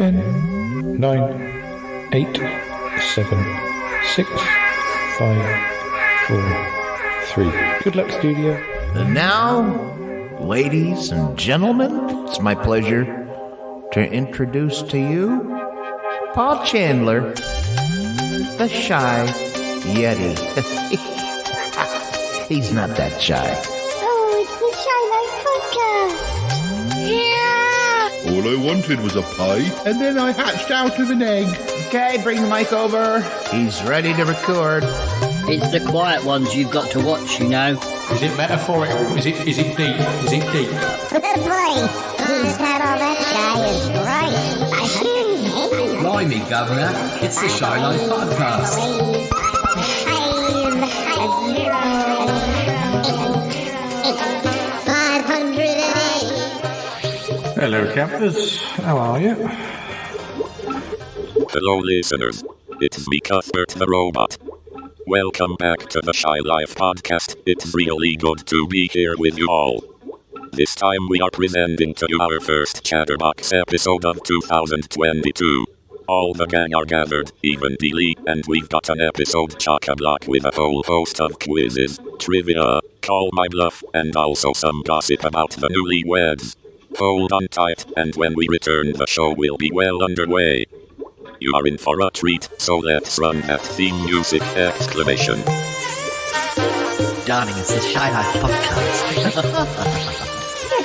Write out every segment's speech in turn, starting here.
10, 9, 8, 7, 6, 5, 4, 3. Good luck, studio. And now, ladies and gentlemen, it's my pleasure to introduce to you Paul Chandler, the Shy Yeti. He's not that shy. Oh, it's the Shy Life Podcast. Yeah! All I wanted was a pie, and then I hatched out of an egg. Okay, bring the mic over. He's ready to record. It's the quiet ones you've got to watch, you know. Is it metaphorical? Is it deep? Is it deep? Boy, he's not all that shy is right. Blimey, Governor, it's the Shy Life Podcast. Hello, campers. How are you? Hello, listeners. It's me, Cuthbert the Robot. Welcome back to the Shy Life Podcast. It's really good to be here with you all. This time we are presenting to you our first Chatterbox episode of 2022. All the gang are gathered, even Billy, and we've got an episode chock-a-block with a whole host of quizzes, trivia, call my bluff, and also some gossip about the newlyweds. Hold on tight, and when we return the show will be well underway. You are in for a treat, so let's run that theme music exclamation. Darling, it's the Shy Life Podcast. Yes,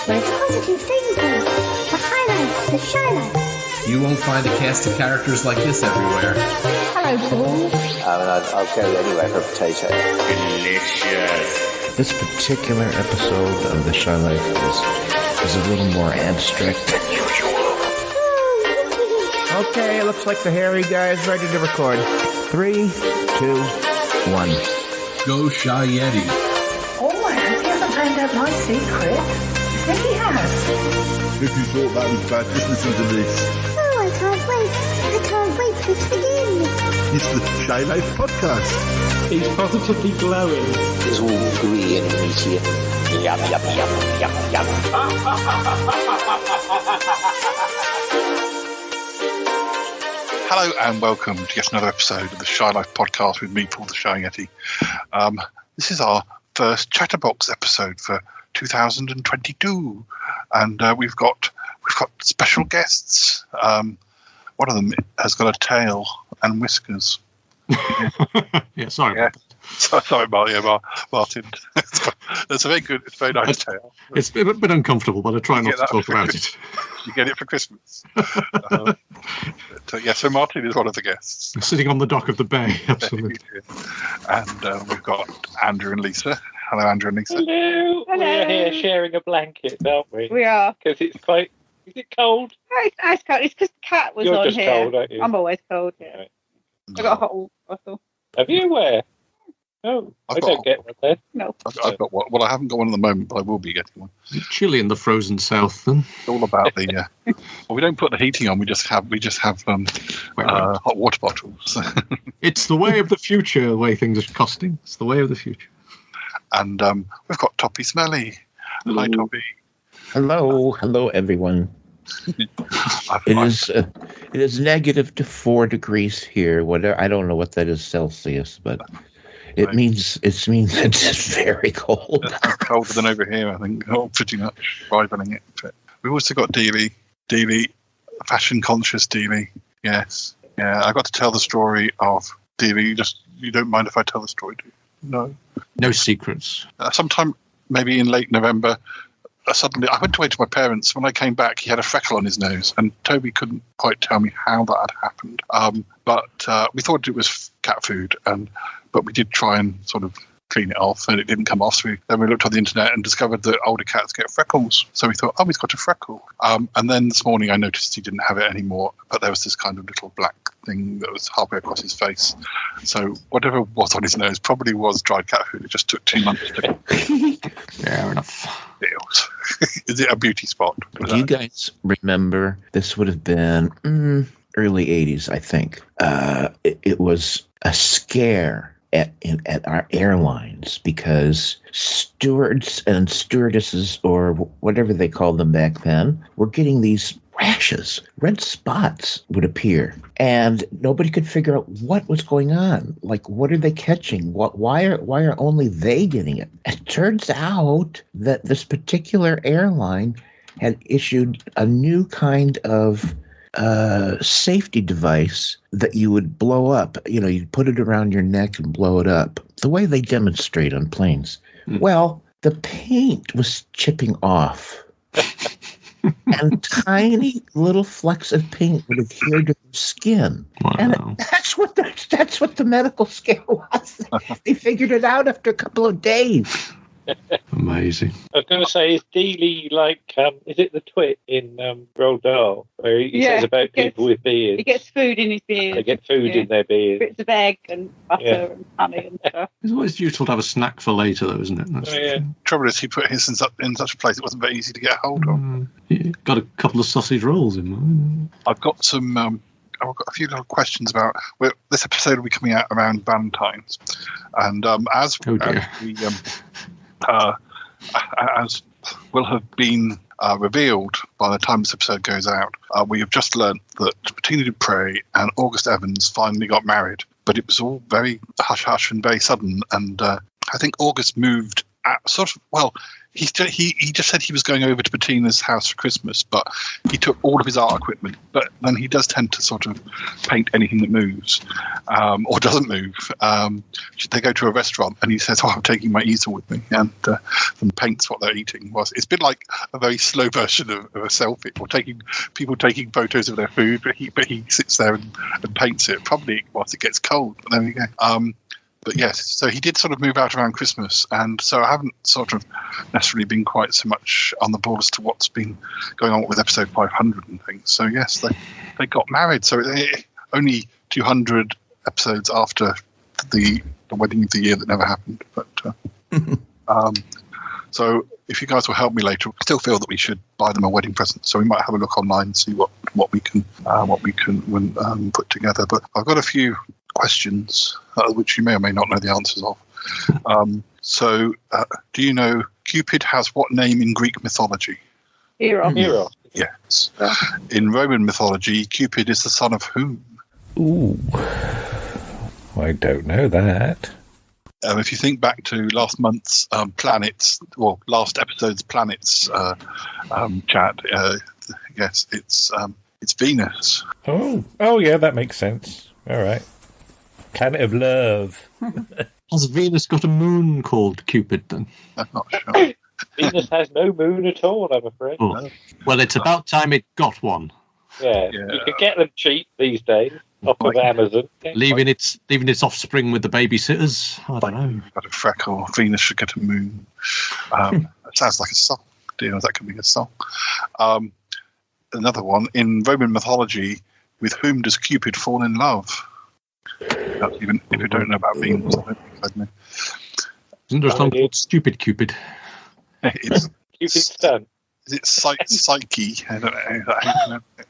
but it's positive thinking. The highlights, the Shy Life. You won't find a cast of characters like this everywhere. Hello, Paul. I'll go anywhere for a potato. Delicious. This particular episode of The Shy Life is a little more abstract than usual. Okay, looks like the hairy guy is ready to record. 3, 2, 1. Go Shy Yeti. Oh, I hope he hasn't found out my secret. I think he has. If you thought that was bad, just listen to this. Oh, I can't wait. I can't wait for it to begin. It's the Shy Life Podcast. He's positively glowing. It's all gooey and meaty. Yum, yum, yum, yum, yum. Hello and welcome to yet another episode of the Shy Life Podcast with me, Paul the Shy Yeti. This is our first Chatterbox episode for 2022, and we've got special guests. One of them has got a tail and whiskers. Yeah, sorry. Yeah. Sorry, Martin. That's a very good. It's a very nice tail. It's a bit uncomfortable, but I try not to talk about it. You get it for Christmas. So Martin is one of the guests. Sitting on the dock of the bay, absolutely. And we've got Andrew and Lisa. Hello, Andrew and Lisa. Hello. We're here sharing a blanket, aren't we? We are. Because it's quite... Is it cold? No, it's nice cold. It's because the cat was You're on just here. cold, aren't you? I'm always cold. Yeah. Right. I got a hot water bottle. Have you? Where? Oh, I don't get one then. No. I've got one. Well, I haven't got one at the moment, but I will be getting one. It's chilly in the frozen south, then. It's all about the. Well, we don't put the heating on. We just have hot water bottles. It's the way of the future. The way things are costing. It's the way of the future. And we've got Toppy Smelly. Hello. Hi, Toppy. Hello, everyone. It is negative to 4 degrees here. Whatever, I don't know what that is Celsius, but it means it's very cold. It's colder than over here, I think. Oh, pretty much rivaling it. But we've also got Dealey, fashion conscious Dealey. Yes, yeah. I got to tell the story of Dealey. You don't mind if I tell the story, do you? No secrets. Sometime maybe in late November. Suddenly, I went away to my parents. When I came back, he had a freckle on his nose, and Toby couldn't quite tell me how that had happened. But we thought it was cat food, but we did try and sort of clean it off, and it didn't come off. So then we looked on the internet and discovered that older cats get freckles. So we thought, oh, he's got a freckle. And then this morning, I noticed he didn't have it anymore, but there was this kind of little black thing that was halfway across his face. So whatever was on his nose probably was dried cat food. It just took 2 months to Fair enough. Is it a beauty spot? Do you guys remember? This would have been early 80s, I think. It was a scare at our airlines because stewards and stewardesses, or whatever they called them back then, were getting these rashes, red spots would appear, and nobody could figure out what was going on. Like, what are they catching? Why are only they getting it? It turns out that this particular airline had issued a new kind of safety device that you would blow up. You'd put it around your neck and blow it up, the way they demonstrate on planes. Well, the paint was chipping off. And tiny little flecks of paint would adhere to their skin. Wow. And that's what the medical scare was. They figured it out after a couple of days. Amazing. I was going to say, is Dealey like, is it the twit in Roald Dahl, where he says about people with beards? He gets food in his beard. They get food in their beard. Bits of egg and butter and honey and stuff. It's always useful to have a snack for later, though, isn't it? The trouble is, he put his in such a place it wasn't very easy to get hold of. Got a couple of sausage rolls in mind. I've got some. I've got a few little questions about. This episode will be coming out around Valentine's, and as will have been revealed by the time this episode goes out, we have just learnt that Bettina Dupre and August Evans finally got married, but it was all very hush-hush and very sudden, and I think August moved at he just said he was going over to Bettina's house for Christmas, but he took all of his art equipment. But then he does tend to sort of paint anything that moves or doesn't move. They go to a restaurant and he says, "Oh, I'm taking my easel with me," and paints what they're eating. It's been like a very slow version of a selfie, or people taking photos of their food. But he sits there and paints it. Probably whilst it gets cold. But there we go. But yes, so he did sort of move out around Christmas, and so I haven't sort of necessarily been quite so much on the ball as to what's been going on with episode 500 and things. So yes, they got married. So only 200 episodes after the wedding of the year that never happened. But so if you guys will help me later, I still feel that we should buy them a wedding present. So we might have a look online and see what we can put together. But I've got a few questions which you may or may not know the answers of. So do you know Cupid has what name in Greek mythology? Hero. Yes. In Roman mythology, Cupid is the son of whom? Ooh, I don't know that. If you think back to last month's last episode's planets chat, yes, it's Venus. Oh yeah, that makes sense. All right. Planet of love. Has Venus got a moon called Cupid then? I'm not sure. Venus has no moon at all, I'm afraid. Oh. No. Well, it's about time it got one. Yeah, you can get them cheap these days off of Amazon. Leaving its offspring with the babysitters. I don't know. Got a freckle. Venus should get a moon. It sounds like a song. Do you know that could be a song? Another one in Roman mythology. With whom does Cupid fall in love? Even if you don't know about Venus, I don't think I'd know. Isn't there something called Stupid Cupid? It's Cupid's son. Is it Psyche? I don't know how you pronounce it.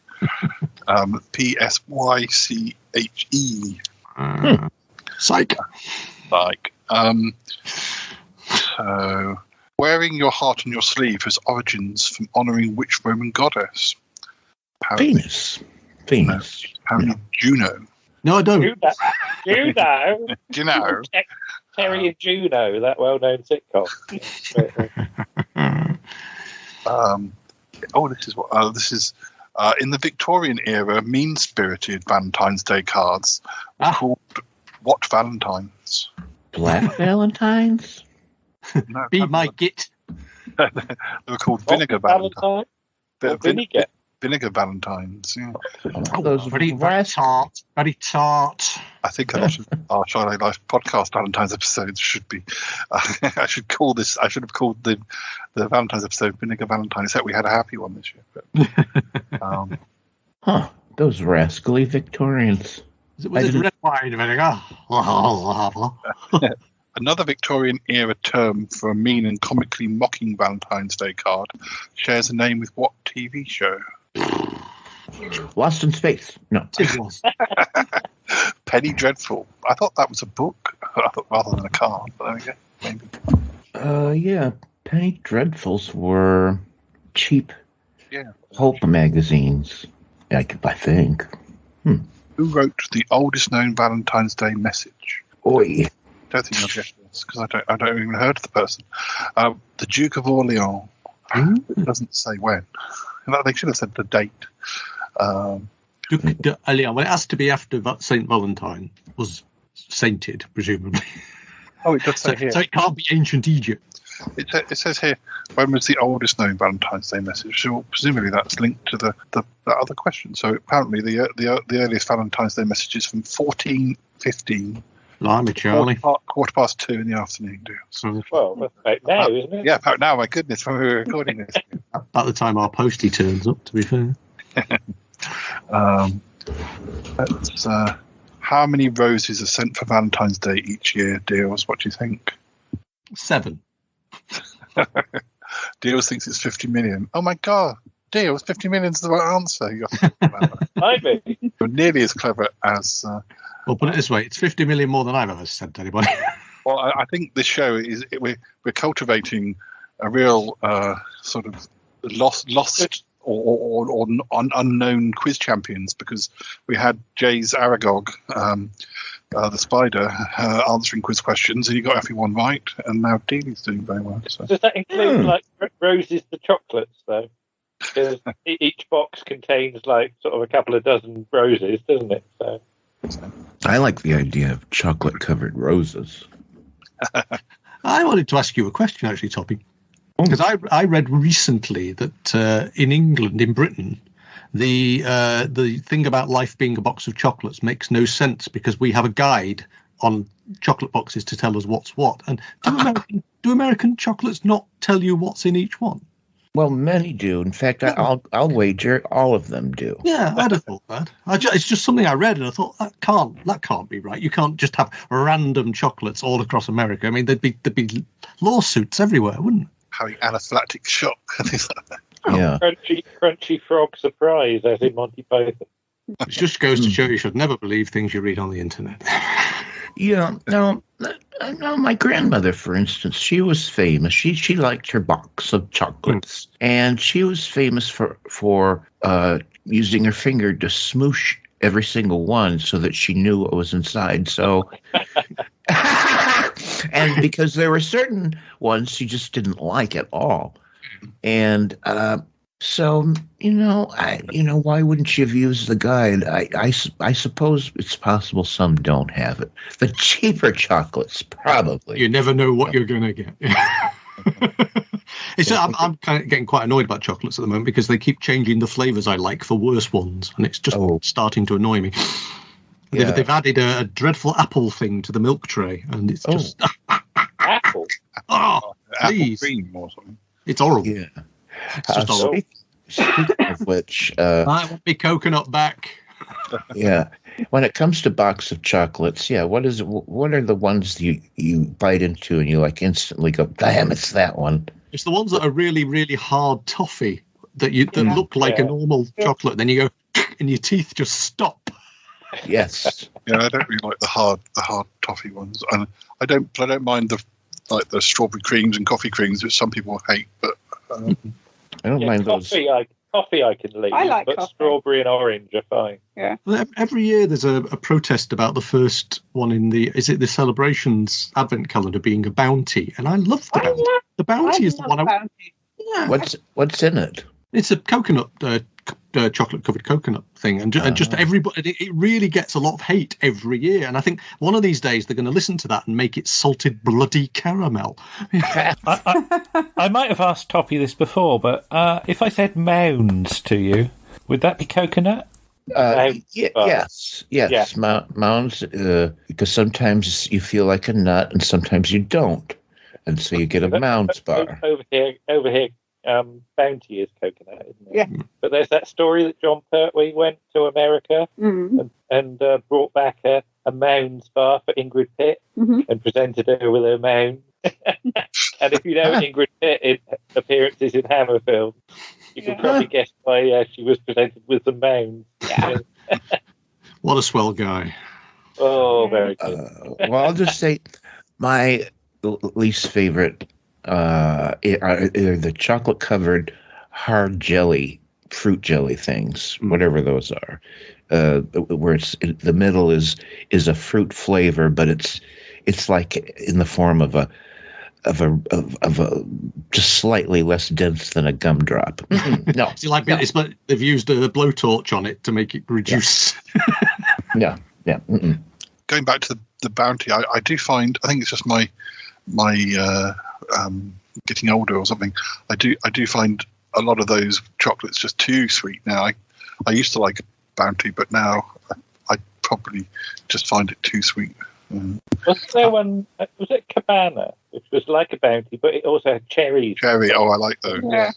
Psyche. Psych. So, wearing your heart on your sleeve has origins from honouring which Roman goddess? Venus. Venus. Apparently Juno. No, I don't. Juno. Terry and Juno, that well-known sitcom. This is in the Victorian era. Mean-spirited Valentine's Day cards were called what Valentines? Black Valentines. No, Be my git. They were called Vinegar Valentines. Vinegar Valentines, yeah. Those very tart. Very tart. I think a lot of our Shiloh Life podcast Valentine's episodes should be. I should have called the Valentine's episode Vinegar Valentine, except we had a happy one this year. But, those rascally Victorians. Was it red wine vinegar? Another Victorian era term for a mean and comically mocking Valentine's Day card shares a name with what TV show? Lost in Space. No. Penny Dreadful. I thought that was a book rather than a card, but there we go. Maybe. Yeah. Penny Dreadfuls were cheap Yeah. Hope magazines, I think. Who wrote the oldest known Valentine's Day message? Oi. Don't think you'll get this because I don't even heard of the person. The Duke of Orleans. It doesn't say when. They should have said the date. Duke de Orleans. Well, it has to be after Saint Valentine was sainted, presumably. Oh, it does say here. So it can't be ancient Egypt. It says here, when was the oldest known Valentine's Day message? So presumably that's linked to the other question. So apparently the earliest Valentine's Day message is from 1415. Blimey, Charlie. Quarter past 2 in the afternoon, dear. So, well, that's about now, isn't it? Yeah, about now. My goodness, when we were recording this. About the time our postie turns up, to be fair. How many roses are sent for Valentine's Day each year, Deals? What do you think? 7. Deals thinks it's 50 million. Oh my God, Deals, 50 million is the right answer. You're nearly as clever as. Well, put it this way: it's 50 million more than I've ever sent to anybody. Well, I think this show is we're cultivating a real sort of lost or unknown quiz champions, because we had Jay's Aragog, the spider, answering quiz questions, and he got everyone right, and now Dealey's doing very well. So. Does that include like roses the chocolates though? Because each box contains like sort of a couple of dozen roses, doesn't it? So. I like the idea of chocolate-covered roses. I wanted to ask you a question, actually, Toppy. Because I read recently that in England, in Britain, the thing about life being a box of chocolates makes no sense, because we have a guide on chocolate boxes to tell us what's what. And do American chocolates not tell you what's in each one? Well, many do. In fact, I'll wager all of them do. Yeah, I'd have thought that. It's just something I read, and I thought that can't be right. You can't just have random chocolates all across America. I mean, there'd be lawsuits everywhere, wouldn't it? Having anaphylactic shock. Yeah. Crunchy frog surprise, as in Monty Python. It just goes to show you should never believe things you read on the internet. Yeah. No, my grandmother, for instance, she was famous. She liked her box of chocolates, and she was famous for using her finger to smoosh every single one so that she knew what was inside. So, and because there were certain ones she just didn't like at all, and so why wouldn't you have used the guide? I suppose it's possible some don't have it. The cheaper chocolates, probably. You never know what you're going to get. I'm kind of getting quite annoyed about chocolates at the moment, because they keep changing the flavours I like for worse ones, and it's just starting to annoy me. Yeah. They've added a dreadful apple thing to the milk tray, and it's just apple. Oh, please! Apple cream or something. It's horrible. Yeah. It's just horrible. Speaking of which, I want my coconut back. Yeah. When it comes to box of chocolates, what are the ones you bite into and you like instantly go, damn, it's that one? It's the ones that are really, really hard toffee that look like a normal chocolate. Then you go, and your teeth just stop. Yes. Yeah, I don't really like the hard toffee ones, and I don't mind the strawberry creams and coffee creams, which some people hate, but I don't mind those. Coffee I can leave, but coffee. Strawberry and orange are fine. Yeah. Well, every year there's a protest about the first one in the Celebrations Advent calendar being a bounty, and I love the bounty. The bounty is the one I want. Yeah. What's in it? It's a coconut, chocolate covered coconut thing, and just everybody. It really gets a lot of hate every year, and I think one of these days they're going to listen to that and make it salted bloody caramel. I might have asked Toppy this before, but if I said mounds to you, would that be coconut? Yes. Yeah. Mounds, because sometimes you feel like a nut and sometimes you don't, and so you get a mounds bar. Over here. Bounty is coconut, isn't it? Yeah. But there's that story that John Pertwee went to America and brought back a mounds bar for Ingrid Pitt and presented her with a mound. And if you know Ingrid Pitt in appearances in Hammerfield, you can probably guess why she was presented with the mounds. Yeah. What a swell guy. Oh, very good. Well, I'll just say my least favorite are the chocolate-covered hard jelly, fruit jelly things, whatever those are, where it's the middle is a fruit flavor, but it's like in the form of a just slightly less dense than a gumdrop. No, it's like they've used a blowtorch on it to make it reduce. Yeah. Going back to the bounty, I do find, I think it's just my getting older or something. I do find a lot of those chocolates just too sweet now. I used to like bounty, but now I probably just find it too sweet. Wasn't there one? Was it Cabana, which was like a bounty, but it also had cherries? Cherry. Oh, I like those. Yeah.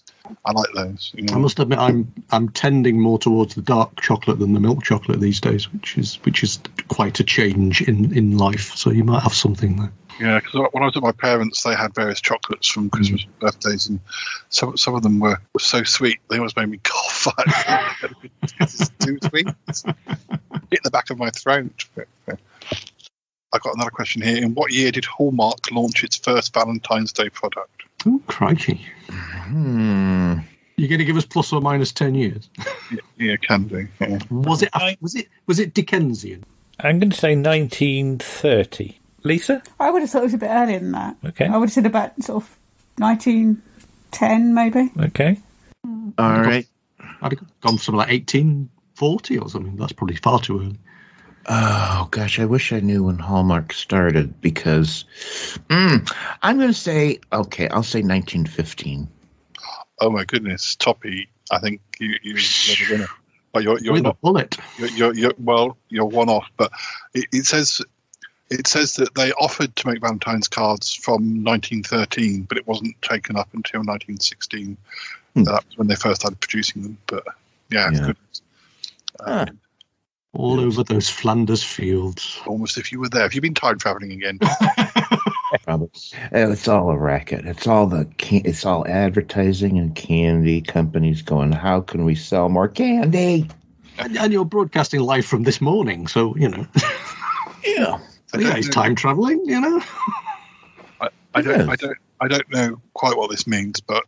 I like those. Yeah. I must admit, I'm tending more towards the dark chocolate than the milk chocolate these days, which is quite a change in life. So you might have something there. Yeah, because when I was at my parents', they had various chocolates from Christmas and birthdays, and some of them were so sweet they almost made me cough. This is too sweet. Hit the back of my throat. I've got another question here. In what year did Hallmark launch its first Valentine's Day product? Oh, crikey. You're going to give us plus or minus 10 years? Yeah, can do. Yeah. Was it Dickensian? I'm going to say 1930. Lisa? I would have thought it was a bit earlier than that. Okay. I would have said about sort of 1910, maybe. Okay. All right. I'd have gone for something like 1840 or something. That's probably far too early. Oh, gosh, I wish I knew when Hallmark started, because I'm going to say, okay, I'll say 1915. Oh, my goodness. Toppy, I think you're the winner. But you're not. Bullet. You're one off, but it says that they offered to make Valentine's cards from 1913, but it wasn't taken up until 1916. So that was when they first started producing them. But yeah. Good. All over those Flanders fields. Almost if you were there. Have you been time traveling again? It's all a racket. It's all advertising and candy companies going, how can we sell more candy? And you're broadcasting live from this morning, so you know. Yeah. It's time traveling, you know. I don't know quite what this means, but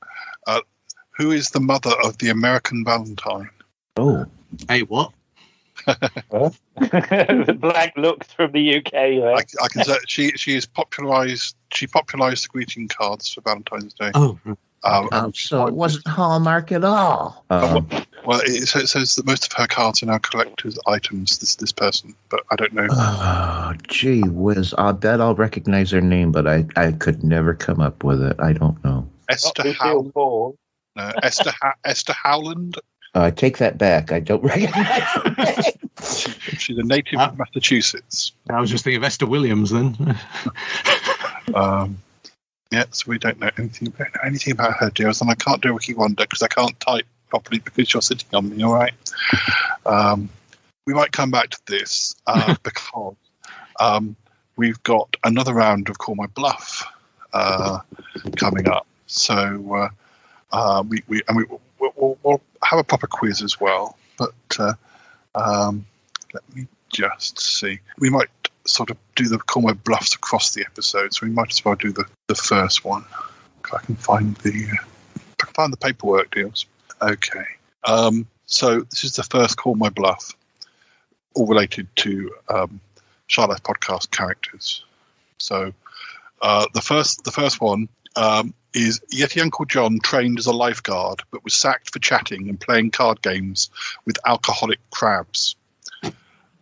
who is the mother of the American Valentine? Oh, hey, what? The black looks from the UK. Right? I can say she popularised the greeting cards for Valentine's Day. Oh, so it wasn't Hallmark at all. Well, it says that most of her cards are now collector's items. This person, but I don't know. Oh, gee whiz! I bet I'll recognize her name, but I could never come up with it. I don't know. Esther Howland. I take that back. I don't recognize her name. She's a native of Massachusetts. I was just thinking of Esther Williams then. Yeah, so we don't know anything about her deals, and I can't do Wiki Wonder because I can't type properly because you're sitting on me. All right. We might come back to this because we've got another round of Call My Bluff coming up. So we'll have a proper quiz as well. But let me just see. We might sort of do the Call My Bluffs across the episode, so we might as well do the first one. If I can find the paperwork deals. Okay. So this is the first Call My Bluff, all related to Shy Life podcast characters. So the first one is Yeti Uncle John trained as a lifeguard, but was sacked for chatting and playing card games with alcoholic crabs.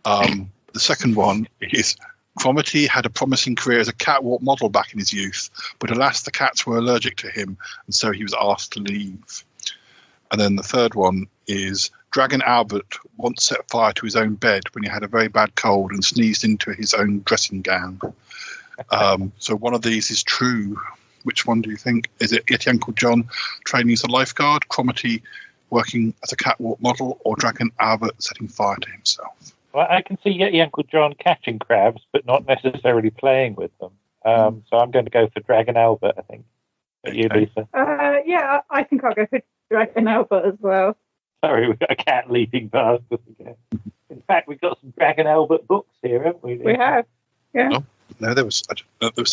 The second one is Cromitty had a promising career as a catwalk model back in his youth, but alas, the cats were allergic to him, and so he was asked to leave. And then the third one is Dragon Albert once set fire to his own bed when he had a very bad cold and sneezed into his own dressing gown. So one of these is true. Which one do you think? Is it Yeti Uncle John training as a lifeguard, Cromitty working as a catwalk model, or Dragon Albert setting fire to himself? Well, I can see Yeti Uncle John catching crabs, but not necessarily playing with them. So I'm going to go for Dragon Albert, I think. But you, Lisa? Yeah, I think I'll go for Dragon Albert as well. Sorry, we've got a cat leaping past us again. In fact, we've got some Dragon Albert books here, haven't we? We have, yeah. No, there was another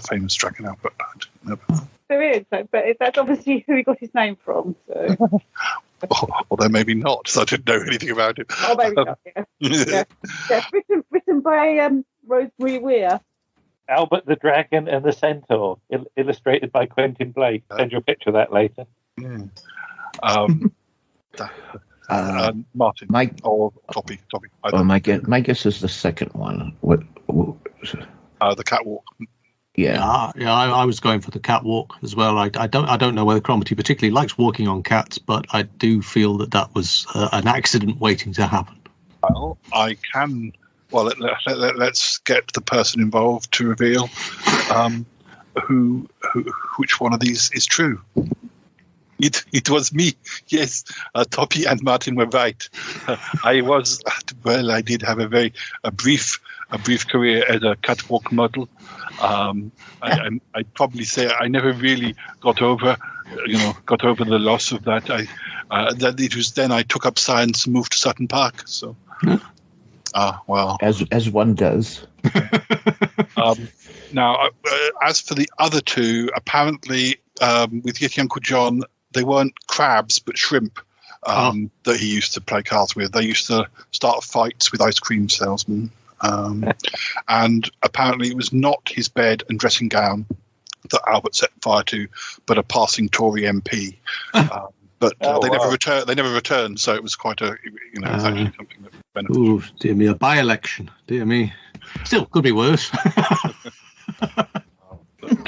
famous Dragon Albert. there is. So, but that's obviously who he got his name from. So. Although maybe not, so I didn't know anything about it. Oh, maybe not. Yeah. Written by Rosemary Weir. Albert the Dragon and the Centaur, illustrated by Quentin Blake. Send you a picture of that later. Martin, or Toppy. My guess is the second one. What the catwalk. Yeah, I was going for the catwalk as well. I don't know whether Cromarty particularly likes walking on cats, but I do feel that was an accident waiting to happen. Well, I can. Well, let's get the person involved to reveal which one of these is true. It was me. Yes, Toppy and Martin were right. I did have a brief career as a catwalk model. I'd probably say I never really got over the loss of that. That it was then I took up science and moved to Sutton Park. So, well, as one does. Now, as for the other two, apparently with Yeti Uncle John, they weren't crabs but shrimp that he used to play cards with. They used to start fights with ice cream salesmen. And apparently it was not his bed and dressing gown that Albert set fire to, but a passing Tory MP. But they never returned. They never returned, so it was quite a, it was actually something that benefited. Ooh, dear me, a by-election. Dear me, still could be worse.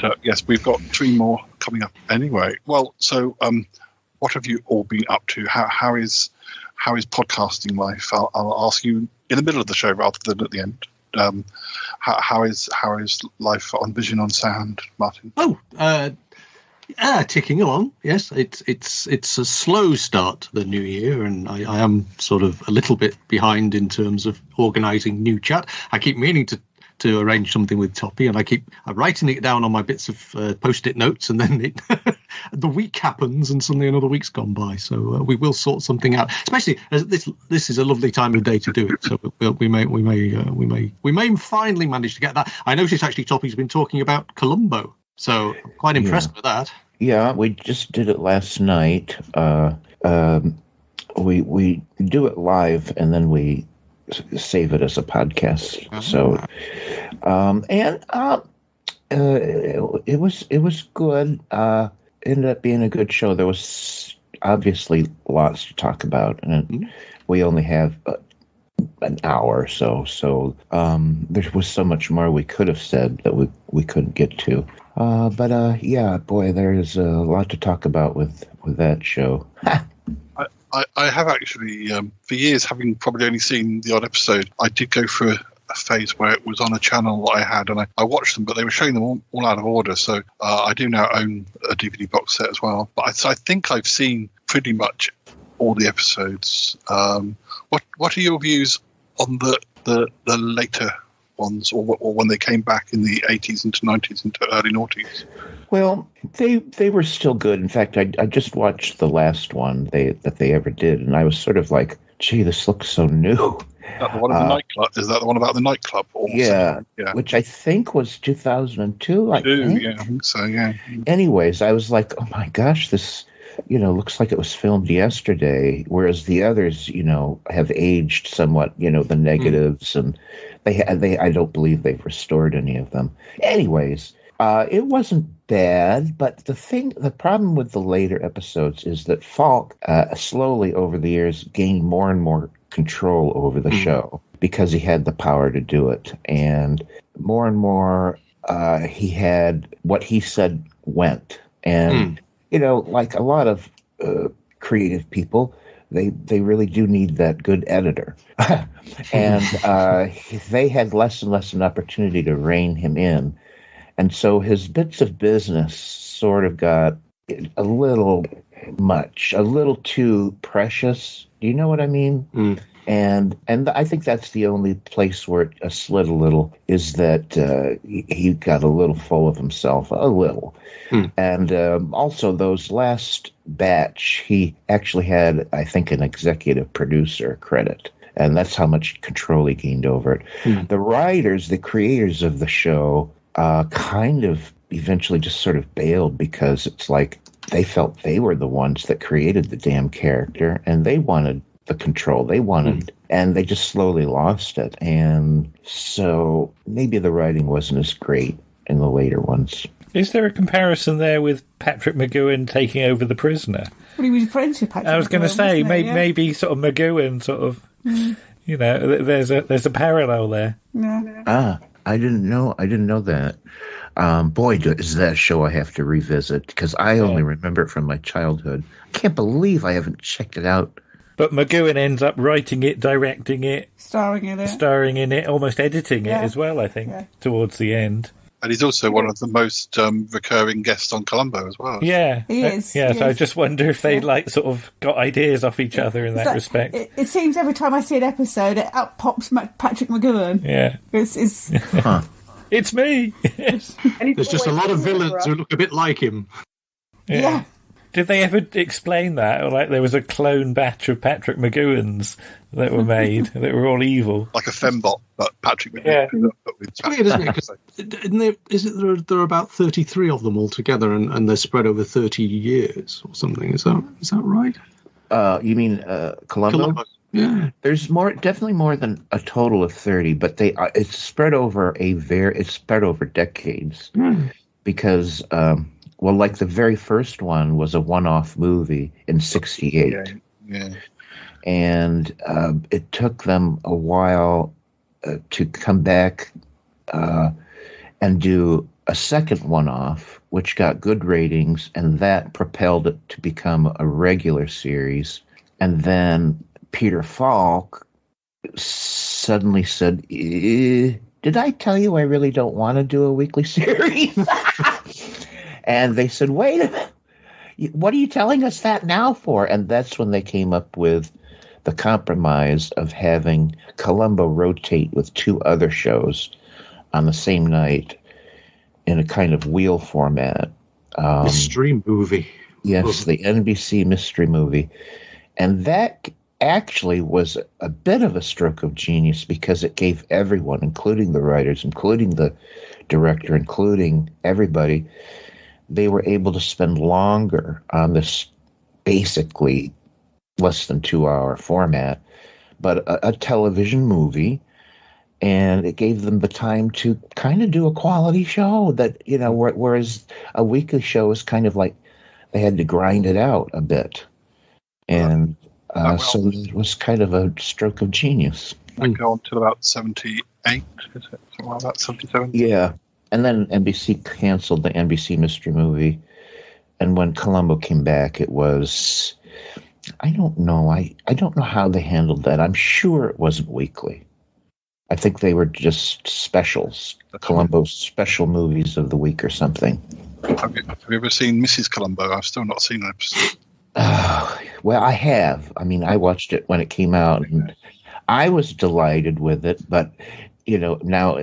But yes, we've got 3 more coming up anyway. Well, so what have you all been up to? How is podcasting life? I'll ask you in the middle of the show rather than at the end. How is life on Vision on Sound, Martin? Ticking along. Yes, it's a slow start to the new year, and I am sort of a little bit behind in terms of organising new chat. I keep meaning to arrange something with Toppy, and I keep writing it down on my bits of post-it notes, and then the week happens, and suddenly another week's gone by. So we will sort something out. Especially as this is a lovely time of day to do it. So we may finally manage to get that. I noticed actually Toppy's been talking about Columbo, so I'm quite impressed with that. Yeah, we just did it last night. We do it live, and then we save it as a podcast. So, it was good. Ended up being a good show. There was obviously lots to talk about, and we only have an hour or so. So, there was so much more we could have said that we couldn't get to. But yeah, boy, there's a lot to talk about with that show. I have actually, for years, having probably only seen the odd episode, I did go through a phase where it was on a channel that I had, and I watched them, but they were showing them all out of order. So I do now own a DVD box set as well. But I think I've seen pretty much all the episodes. What are your views on the later ones, or when they came back in the 80s into 90s into early noughties? Well, they were still good. In fact, I just watched the last one that they ever did, and I was sort of like, gee, this looks so new. Is that the one of the nightclub? Is that the one about the nightclub? Yeah, which I think was 2002. I think. Yeah, I think so, yeah. Anyways, I was like, oh my gosh, this, looks like it was filmed yesterday, whereas the others, have aged somewhat, the negatives, and they I don't believe they've restored any of them. Anyways, it wasn't bad, but the problem with the later episodes is that Falk slowly over the years gained more and more control over the show because he had the power to do it, and more he had what he said went, and like a lot of creative people, they really do need that good editor. And they had less and less an opportunity to rein him in. And so his bits of business sort of got a little much, a little too precious. Do you know what I mean? And I think that's the only place where it slid a little, is that he got a little full of himself, a little. And also those last batch, he actually had, I think, an executive producer credit. And that's how much control he gained over it. The writers, the creators of the show, kind of eventually just sort of bailed because it's like they felt they were the ones that created the damn character and they wanted the control. They wanted, and they just slowly lost it. And so maybe the writing wasn't as great in the later ones. Is there a comparison there with Patrick McGowan taking over The Prisoner? Well, he was friends with Patrick. I was going to say maybe sort of McGowan sort of. You know, there's a parallel there. Yeah. I didn't know that. Boy, is that a show I have to revisit because I only remember it from my childhood. I can't believe I haven't checked it out. But McGowan ends up writing it, directing it, starring in it, almost editing it as well, I think, towards the end. And he's also one of the most recurring guests on Columbo as well. Yeah. He is. Yeah, he so is. I just wonder if they sort of got ideas off each other in that respect. It seems every time I see an episode, out pops Patrick McGowan. Yeah. It's It's me. There's just a lot of villains who look a bit like him. Yeah. Did they ever explain that? Or there was a clone batch of Patrick McGowans that were made that were all evil? Like a fembot, but Patrick McGowan. It's weird, isn't it? There are about 33 of them altogether, and they're spread over 30 years or something. Is that right? You mean Columbo? Yeah. There's definitely more than a total of 30, but it's spread over decades because. Well, like the very first one was a one-off movie in '68. Yeah. And it took them a while to come back and do a second one-off, which got good ratings, and that propelled it to become a regular series. And then Peter Falk suddenly said, did I tell you I really don't want to do a weekly series? And they said, wait a minute, what are you telling us that now for? And that's when they came up with the compromise of having Columbo rotate with two other shows on the same night in a kind of wheel format. Mystery movie. Yes, the NBC mystery movie. And that actually was a bit of a stroke of genius because it gave everyone, including the writers, including the director, including everybody, they were able to spend longer on this basically less than 2-hour format, but a television movie. And it gave them the time to kind of do a quality show that, whereas a weekly show is kind of like they had to grind it out a bit. And so it was kind of a stroke of genius. I go on till about 78, is it? Something like that, 77? Yeah. And then NBC canceled the NBC mystery movie. And when Columbo came back, it was, I don't know. I don't know how they handled that. I'm sure it wasn't weekly. I think they were just specials, Columbo's special movies of the week or something. Have you ever seen Mrs. Columbo? I've still not seen an episode. Well, I have. I mean, I watched it when it came out, and I was delighted with it. But now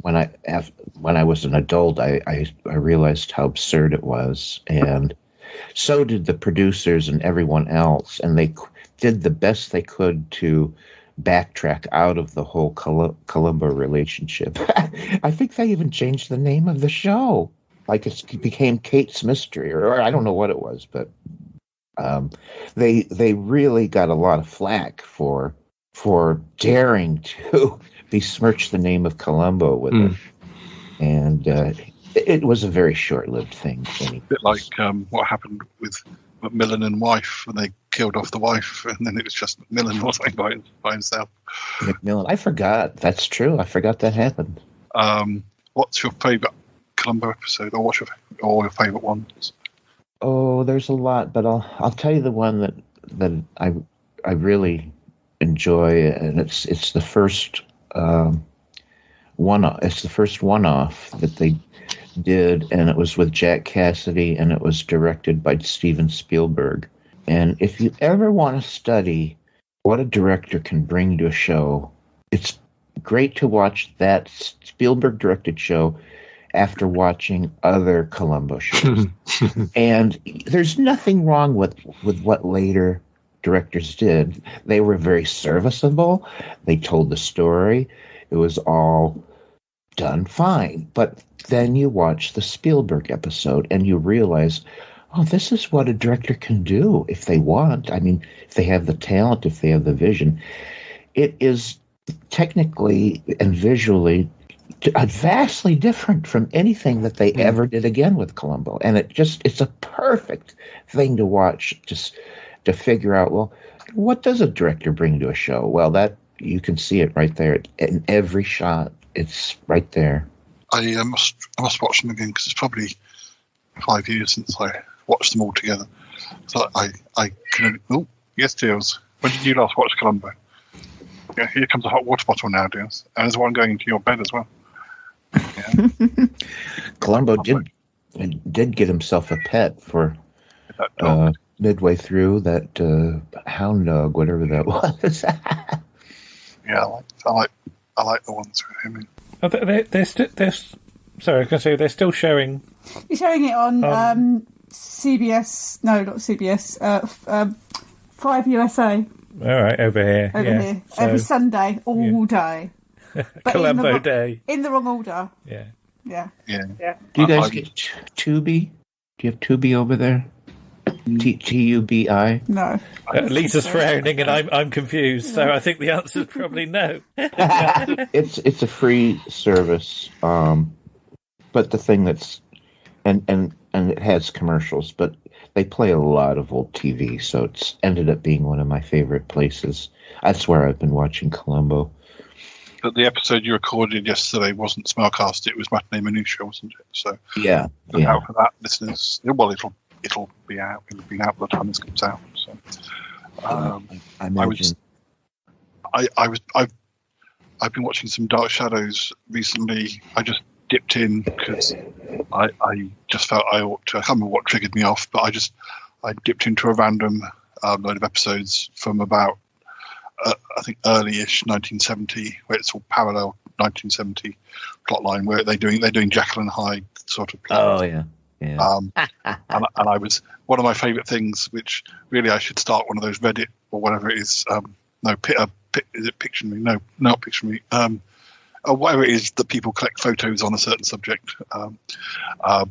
when I was an adult, I realized how absurd it was, and so did the producers and everyone else, and they did the best they could to backtrack out of the whole Columbo relationship. I think they even changed the name of the show, like it became Kate's Mystery, or I don't know what it was, but they really got a lot of flack for daring to besmirch the name of Columbo with it. And it was a very short-lived thing. A bit like what happened with Macmillan and wife when they killed off the wife, and then it was just Macmillan or something by himself. Macmillan, I forgot. That's true. I forgot that happened. What's your favourite Columbo episode, or your favourite ones? Oh, there's a lot, but I'll tell you the one that I really enjoy, and it's the first one. It's the first one-off that they did, and it was with Jack Cassidy, and it was directed by Steven Spielberg. And if you ever want to study what a director can bring to a show, it's great to watch that Spielberg directed show after watching other Columbo shows. And there's nothing wrong with what later directors did. They were very serviceable. They told the story. It was all done fine. But then you watch the Spielberg episode and you realize, oh, this is what a director can do if they want. I mean, if they have the talent, if they have the vision. It is technically and visually vastly different from anything that they ever did again with Columbo. And it's a perfect thing to watch, just to figure out, well, what does a director bring to a show? Well, that you can see it right there in every shot. It's right there. I must watch them again because it's probably 5 years since I watched them all together. So I can. Oh, yes, Deals. When did you last watch Columbo? Yeah, here comes a hot water bottle now, Deals, and there's one going into your bed as well. Yeah. Columbo did get himself a pet for midway through that hound dog, whatever that was. Yeah, I like the ones with him in. Oh, sorry, I was going to say they're still showing. You're showing it on CBS. No, not CBS. 5 USA. All right, over here. Here. Every Sunday, all day. But Columbo Day. In the wrong order. Yeah. Yeah. Do you guys get Tubi? Do you have Tubi over there? Tubi? No. Lisa's frowning, and I'm confused. So I think the answer is probably no. It's a free service, but the thing that's and it has commercials, but they play a lot of old TV, so it's ended up being one of my favorite places. That's where I've been watching Columbo. But the episode you recorded yesterday wasn't Smartcast; it was Matinee Minutia, wasn't it? So yeah. Look out for that, listeners. Well, it'll be out. It'll be out by the time this comes out. So I imagine. I've been watching some Dark Shadows recently. I just dipped in because I just felt I ought to. I can't remember what triggered me off, but I dipped into a random load of episodes from about I think early-ish 1970, where it's all parallel 1970 plotline, where they're doing Jekyll and Hyde sort of plot. Oh yeah. And I was one of my favourite things, which really I should start one of those Reddit or whatever it is. Is it Pictionary? No, not Pictionary. Whatever it is that people collect photos on a certain subject.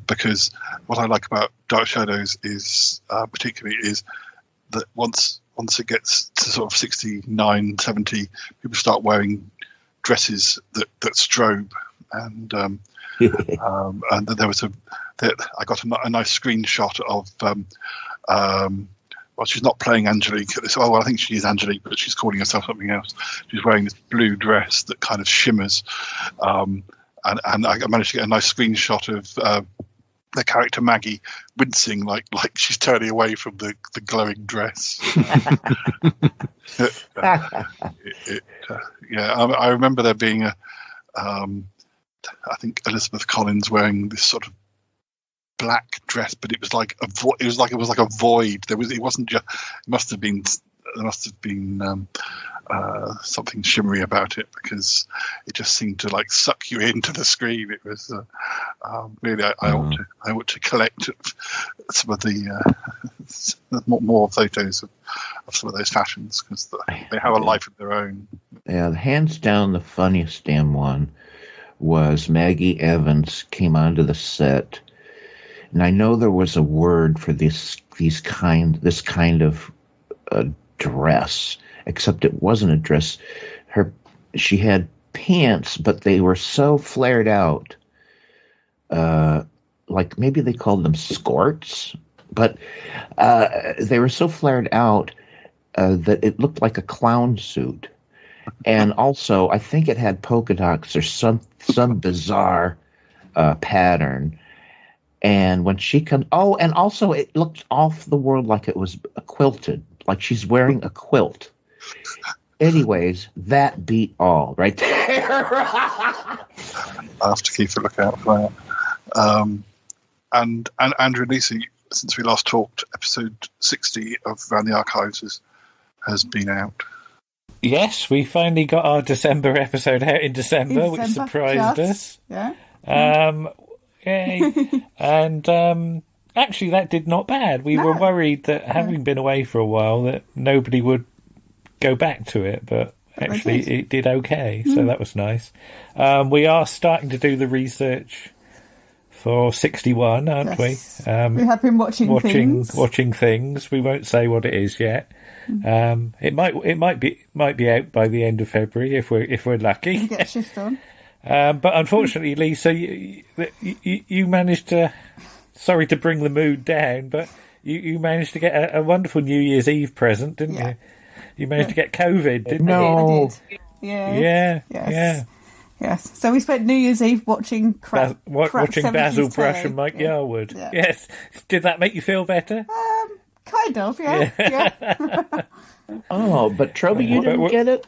Because what I like about Dark Shadows is particularly is that once it gets to sort of 69, 70, people start wearing dresses that strobe, and there was I got a nice screenshot of well, she's not playing Angelique at this. Oh, well, I think she is Angelique, but she's calling herself something else. She's wearing this blue dress that kind of shimmers, and I managed to get a nice screenshot of the character Maggie wincing like she's turning away from the glowing dress. I remember there being I think Elizabeth Collins wearing this sort of black dress, but it was like a void. It wasn't just. There must have been something shimmery about it, because it just seemed to like suck you into the screen. It was really. I ought to collect some of the more photos of some of those fashions, because they have a life of their own. Yeah, hands down, the funniest damn one was Maggie Evans came onto the set, and I know there was a word for this kind of dress, except it wasn't a dress. She had pants, but they were so flared out, like maybe they called them skirts, but they were so flared out that it looked like a clown suit. And also, I think it had polka dots or some bizarre pattern. And when she comes, and also it looked off the world, like it was quilted, like she's wearing a quilt. Anyways, that beat all right there. I have to keep a lookout for that. And Andrew and Lisa, since we last talked, episode 60 of Around the Archives has been out. Yes, we finally got our December episode out in December, which surprised us. Yeah. Yay. And actually, that did not bad. We were worried that having been away for a while, that nobody would go back to it, but actually it did okay, so that was nice. We are starting to do the research for 61, aren't we? We have been watching things. Watching things. We won't say what it is yet. It might be out by the end of February if we're lucky. You get a shift on. But unfortunately, Lisa, you managed to. Sorry to bring the mood down, but you managed to get a wonderful New Year's Eve present, didn't you? You managed to get COVID, didn't you? I did. Yeah. Yes. So we spent New Year's Eve watching watching Basil Brush telly. and Mike Yarwood. Yeah. Yes. Did that make you feel better? Kind of, yeah. Oh, but Troby, you didn't get it?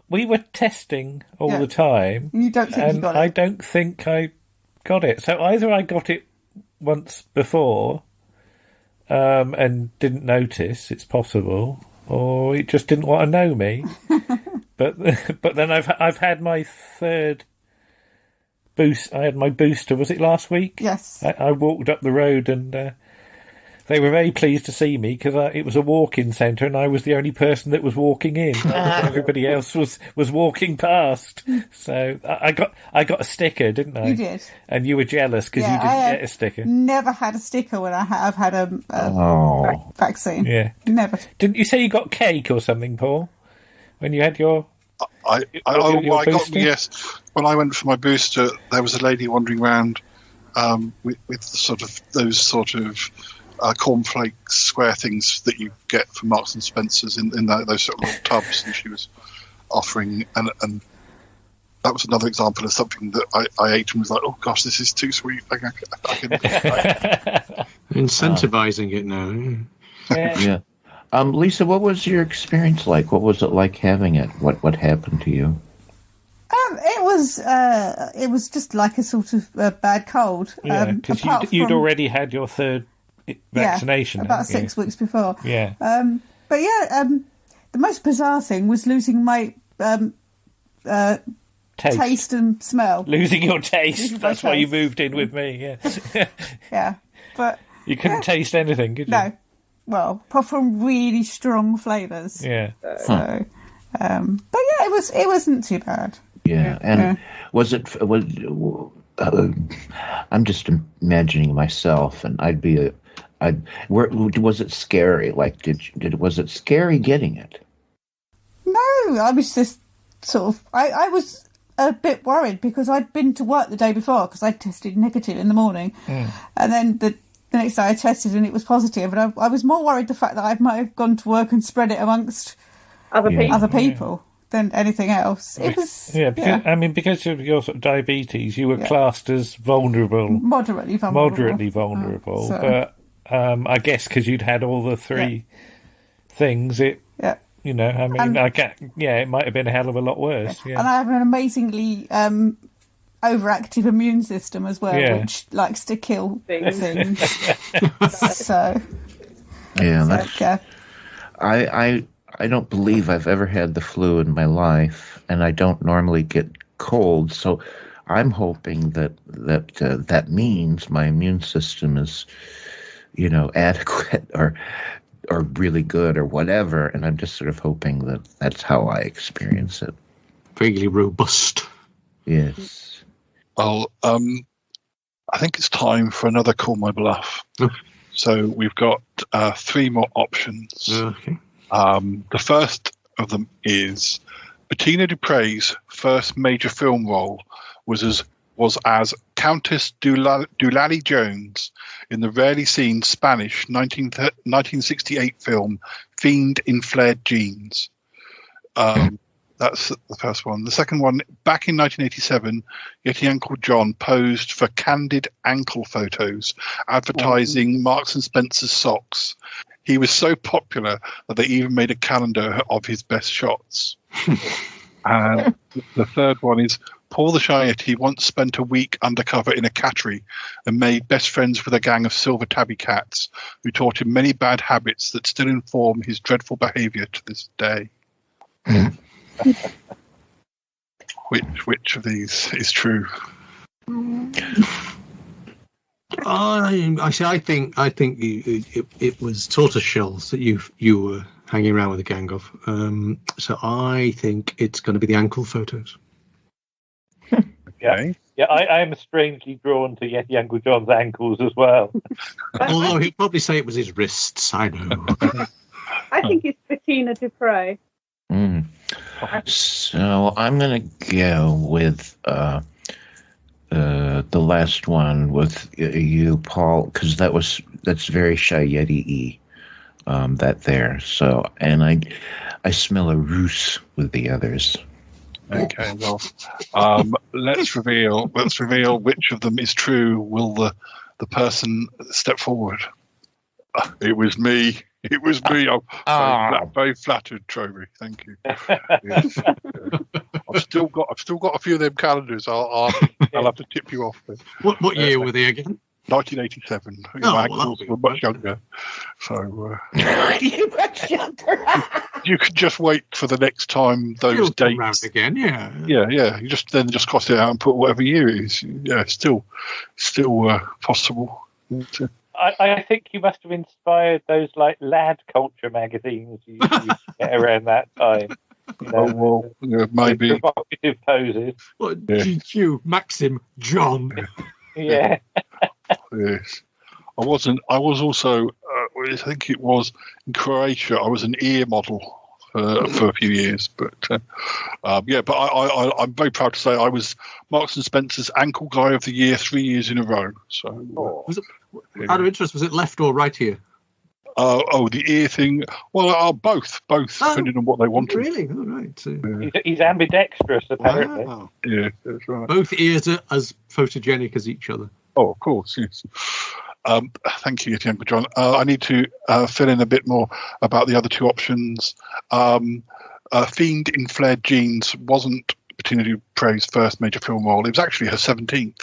We were testing all the time. You don't think you got it? I don't think I got it. So either I got it once before and didn't notice, it's possible, or it just didn't want to know me. but then I've had my third boost. I had my booster. Was it last week? Yes. I walked up the road and they were very pleased to see me because it was a walk-in centre and I was the only person that was walking in. Everybody else was walking past. So I got a sticker, didn't I? You did. And you were jealous because you didn't get a sticker. Never had a sticker when I've had a vaccine. Yeah. Never. Didn't you say you got cake or something, Paul? When you had your booster? Yes. When I went for my booster, there was a lady wandering around with sort of those sort of cornflake square things that you get from Marks and Spencer's in those sort of little tubs, and she was offering, and that was another example of something that I ate and was like, oh gosh, this is too sweet. I can Incentivizing it now. Yeah. Lisa, what was your experience like? What was it like having it? What happened to you? It was just like a sort of bad cold. Yeah, because you'd already had your third vaccination. Yeah, about 6 weeks before. Yeah. But the most bizarre thing was losing my taste and smell. Losing your taste. That's why you moved in with me. Yeah. Yeah, but you couldn't taste anything, could you? No. Well, apart from really strong flavours. Yeah. So, but yeah, it wasn't too bad. Yeah, and was I'm just imagining myself, and was it scary? Like, was it scary getting it? No, I was just sort of, I was a bit worried because I'd been to work the day before because I tested negative in the morning, and then the next day I tested and it was positive, and I was more worried the fact that I might have gone to work and spread it amongst other people. Than anything else. It was because of your sort of diabetes, you were classed as vulnerable, moderately vulnerable. So. But I guess because you'd had all the three things, it it might have been a hell of a lot worse. Yeah. And I have an amazingly overactive immune system as well, which likes to kill things. So I don't believe I've ever had the flu in my life, and I don't normally get colds. So I'm hoping that means my immune system is, adequate or really good or whatever. And I'm just sort of hoping that that's how I experience it. Vaguely robust. Yes. Well, I think it's time for another Call My Bluff. So we've got 3 more options. Okay. The first of them is Bettina Dupre's first major film role was as Countess Doolally Jones in the rarely seen Spanish 1968 film Fiend in Flared Jeans. That's the first one. The second one, back in 1987, Yeti Uncle John posed for candid ankle photos advertising Marks and Spencer's socks. He was so popular that they even made a calendar of his best shots. And the third one is Paul the Shy Yeti once spent a week undercover in a cattery and made best friends with a gang of silver tabby cats who taught him many bad habits that still inform his dreadful behaviour to this day. Which of these is true? I think it was tortoise shells that you hanging around with a gang of. So I think it's going to be the ankle photos. Yeah, I am strangely drawn to Yeti Uncle John's ankles as well. Although he'd probably say it was his wrists, I know. I think it's Bettina Dupre. So I'm going to go with the last one with you, Paul, because that's very Shy Yeti-y, that there. So, and I smell a ruse with the others. Okay, well, let's reveal which of them is true. Will the person step forward? It was me. It was me. I'm very flattered, Toby. Thank you. Yes. I've still got a few of them calendars. I'll have to tip you off. But, what year were they again? 1987. My ankles were much younger. So you could just wait for the next time those dates round again. Yeah. You just cross it out and put whatever year it is. Yeah, still possible. I think you must have inspired those like lad culture magazines you used to get around that time. You know, maybe provocative poses. What, GQ, Maxim, John. Yeah. Yes. I was also, I think it was in Croatia, I was an ear model for a few years. But I'm very proud to say I was Marks and Spencer's Ankle Guy of the Year 3 years in a row. So, was it, out of interest, was it left or right ear? The ear thing. Well, both, depending on what they wanted. Really? All right. So. He's ambidextrous, apparently. Wow. Yeah, that's right. Both ears are as photogenic as each other. Oh, of course, yes. Thank you, Yeti Uncle John. I need to fill in a bit more about the other two options. Fiend in Flared Jeans wasn't Bettina Dupre's first major film role. It was actually her 17th.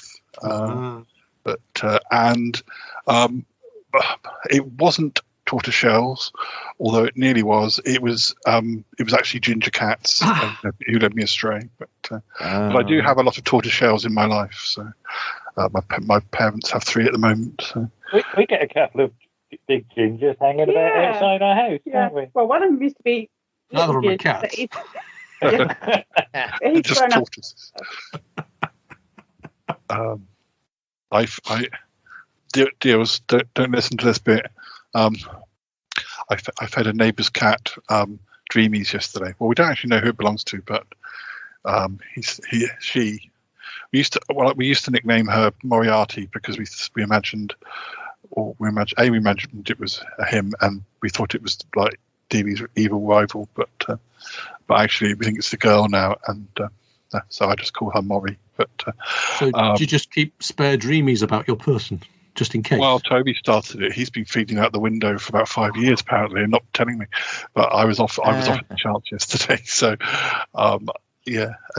And it wasn't Tortoiselles, although it nearly was. It was actually Ginger Cats who led me astray. But I do have a lot of tortoiselles in my life. So my parents have 3 at the moment. So. We get a couple of big gingers hanging about outside our house, don't we? Well, one of them used to be. Another one a cat. He's just tortoises. Deals, don't listen to this bit. I fed a neighbour's cat Dreamies yesterday. Well, we don't actually know who it belongs to, but we used to nickname her Moriarty because we imagined it was him, and we thought it was like Deemee's evil rival, but actually we think it's the girl now, and so I just call her Maury. But so do you just keep spare Dreamies about your person? Just in case. Well, Toby started it. He's been feeding out the window for about 5 years, apparently, and not telling me. But I was off the chance yesterday. So, and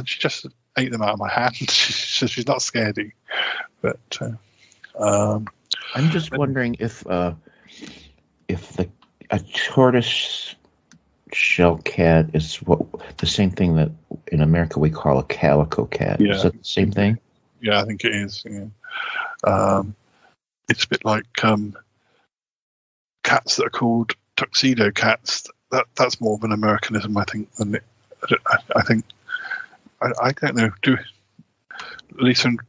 she just ate them out of my hand. She's not scaredy. But I'm just wondering if a tortoise shell cat is the same thing that in America we call a calico cat. Yeah. Is that the same thing? Yeah, I think it is. Yeah. It's a bit like cats that are called tuxedo cats. That's more of an Americanism, I think. Than I think. I don't know. Do Lisa and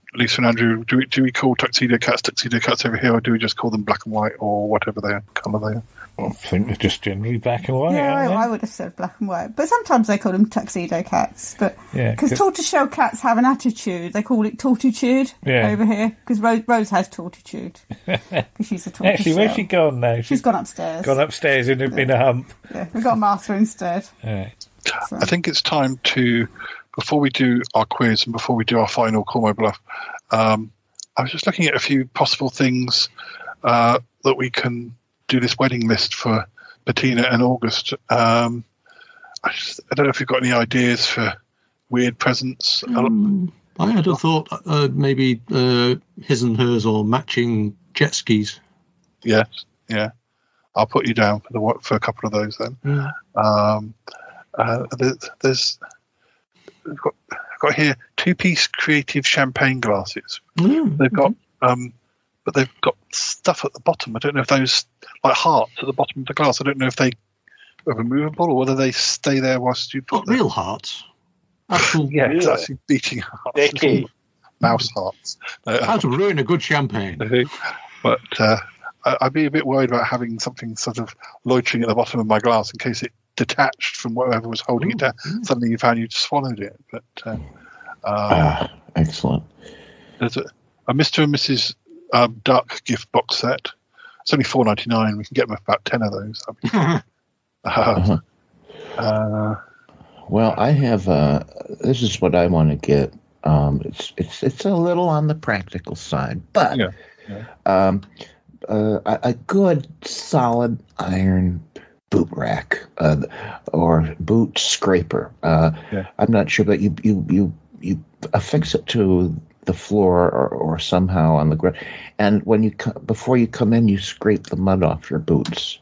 Andrew? Do we call tuxedo cats over here, or do we just call them black and white or whatever colour they are? I think they're just generally black and white. Yeah, I would have said black and white, but sometimes they call them tuxedo cats. But because tortoiseshell cats have an attitude, they call it tortitude over here. Because Rose has tortitude because she's a tortoiseshell. Actually, where's she gone now? She's gone upstairs. Gone upstairs in a hump. Yeah, we've got Martha instead. Yeah. So. I think it's time to, before we do our quiz and before we do our final Call My Bluff, I was just looking at a few possible things that we can do this wedding list for Bettina and August. I don't know if you've got any ideas for weird presents. I had a thought maybe his and hers or matching jet skis. Yes, yeah. I'll put you down for a couple of those then. We've got here 2-piece creative champagne glasses. They've got but they've got stuff at the bottom. I don't know if those, like hearts at the bottom of the glass, I don't know if they removable, or whether they stay there whilst you put real hearts. Actual, it's actually beating hearts. Little mouse hearts. How to ruin a good champagne. But I'd be a bit worried about having something sort of loitering at the bottom of my glass in case it detached from whatever was holding it down. Suddenly you found you'd swallowed it. But excellent. There's a Mr. and Mrs. Duck gift box set. It's only $4.99. We can get them about 10 of those. Well, I have. This is what I want to get. It's a little on the practical side, but a good solid iron boot rack or boot scraper. I'm not sure, but you affix it to the floor or somehow on the ground, and when before you come in, you scrape the mud off your boots.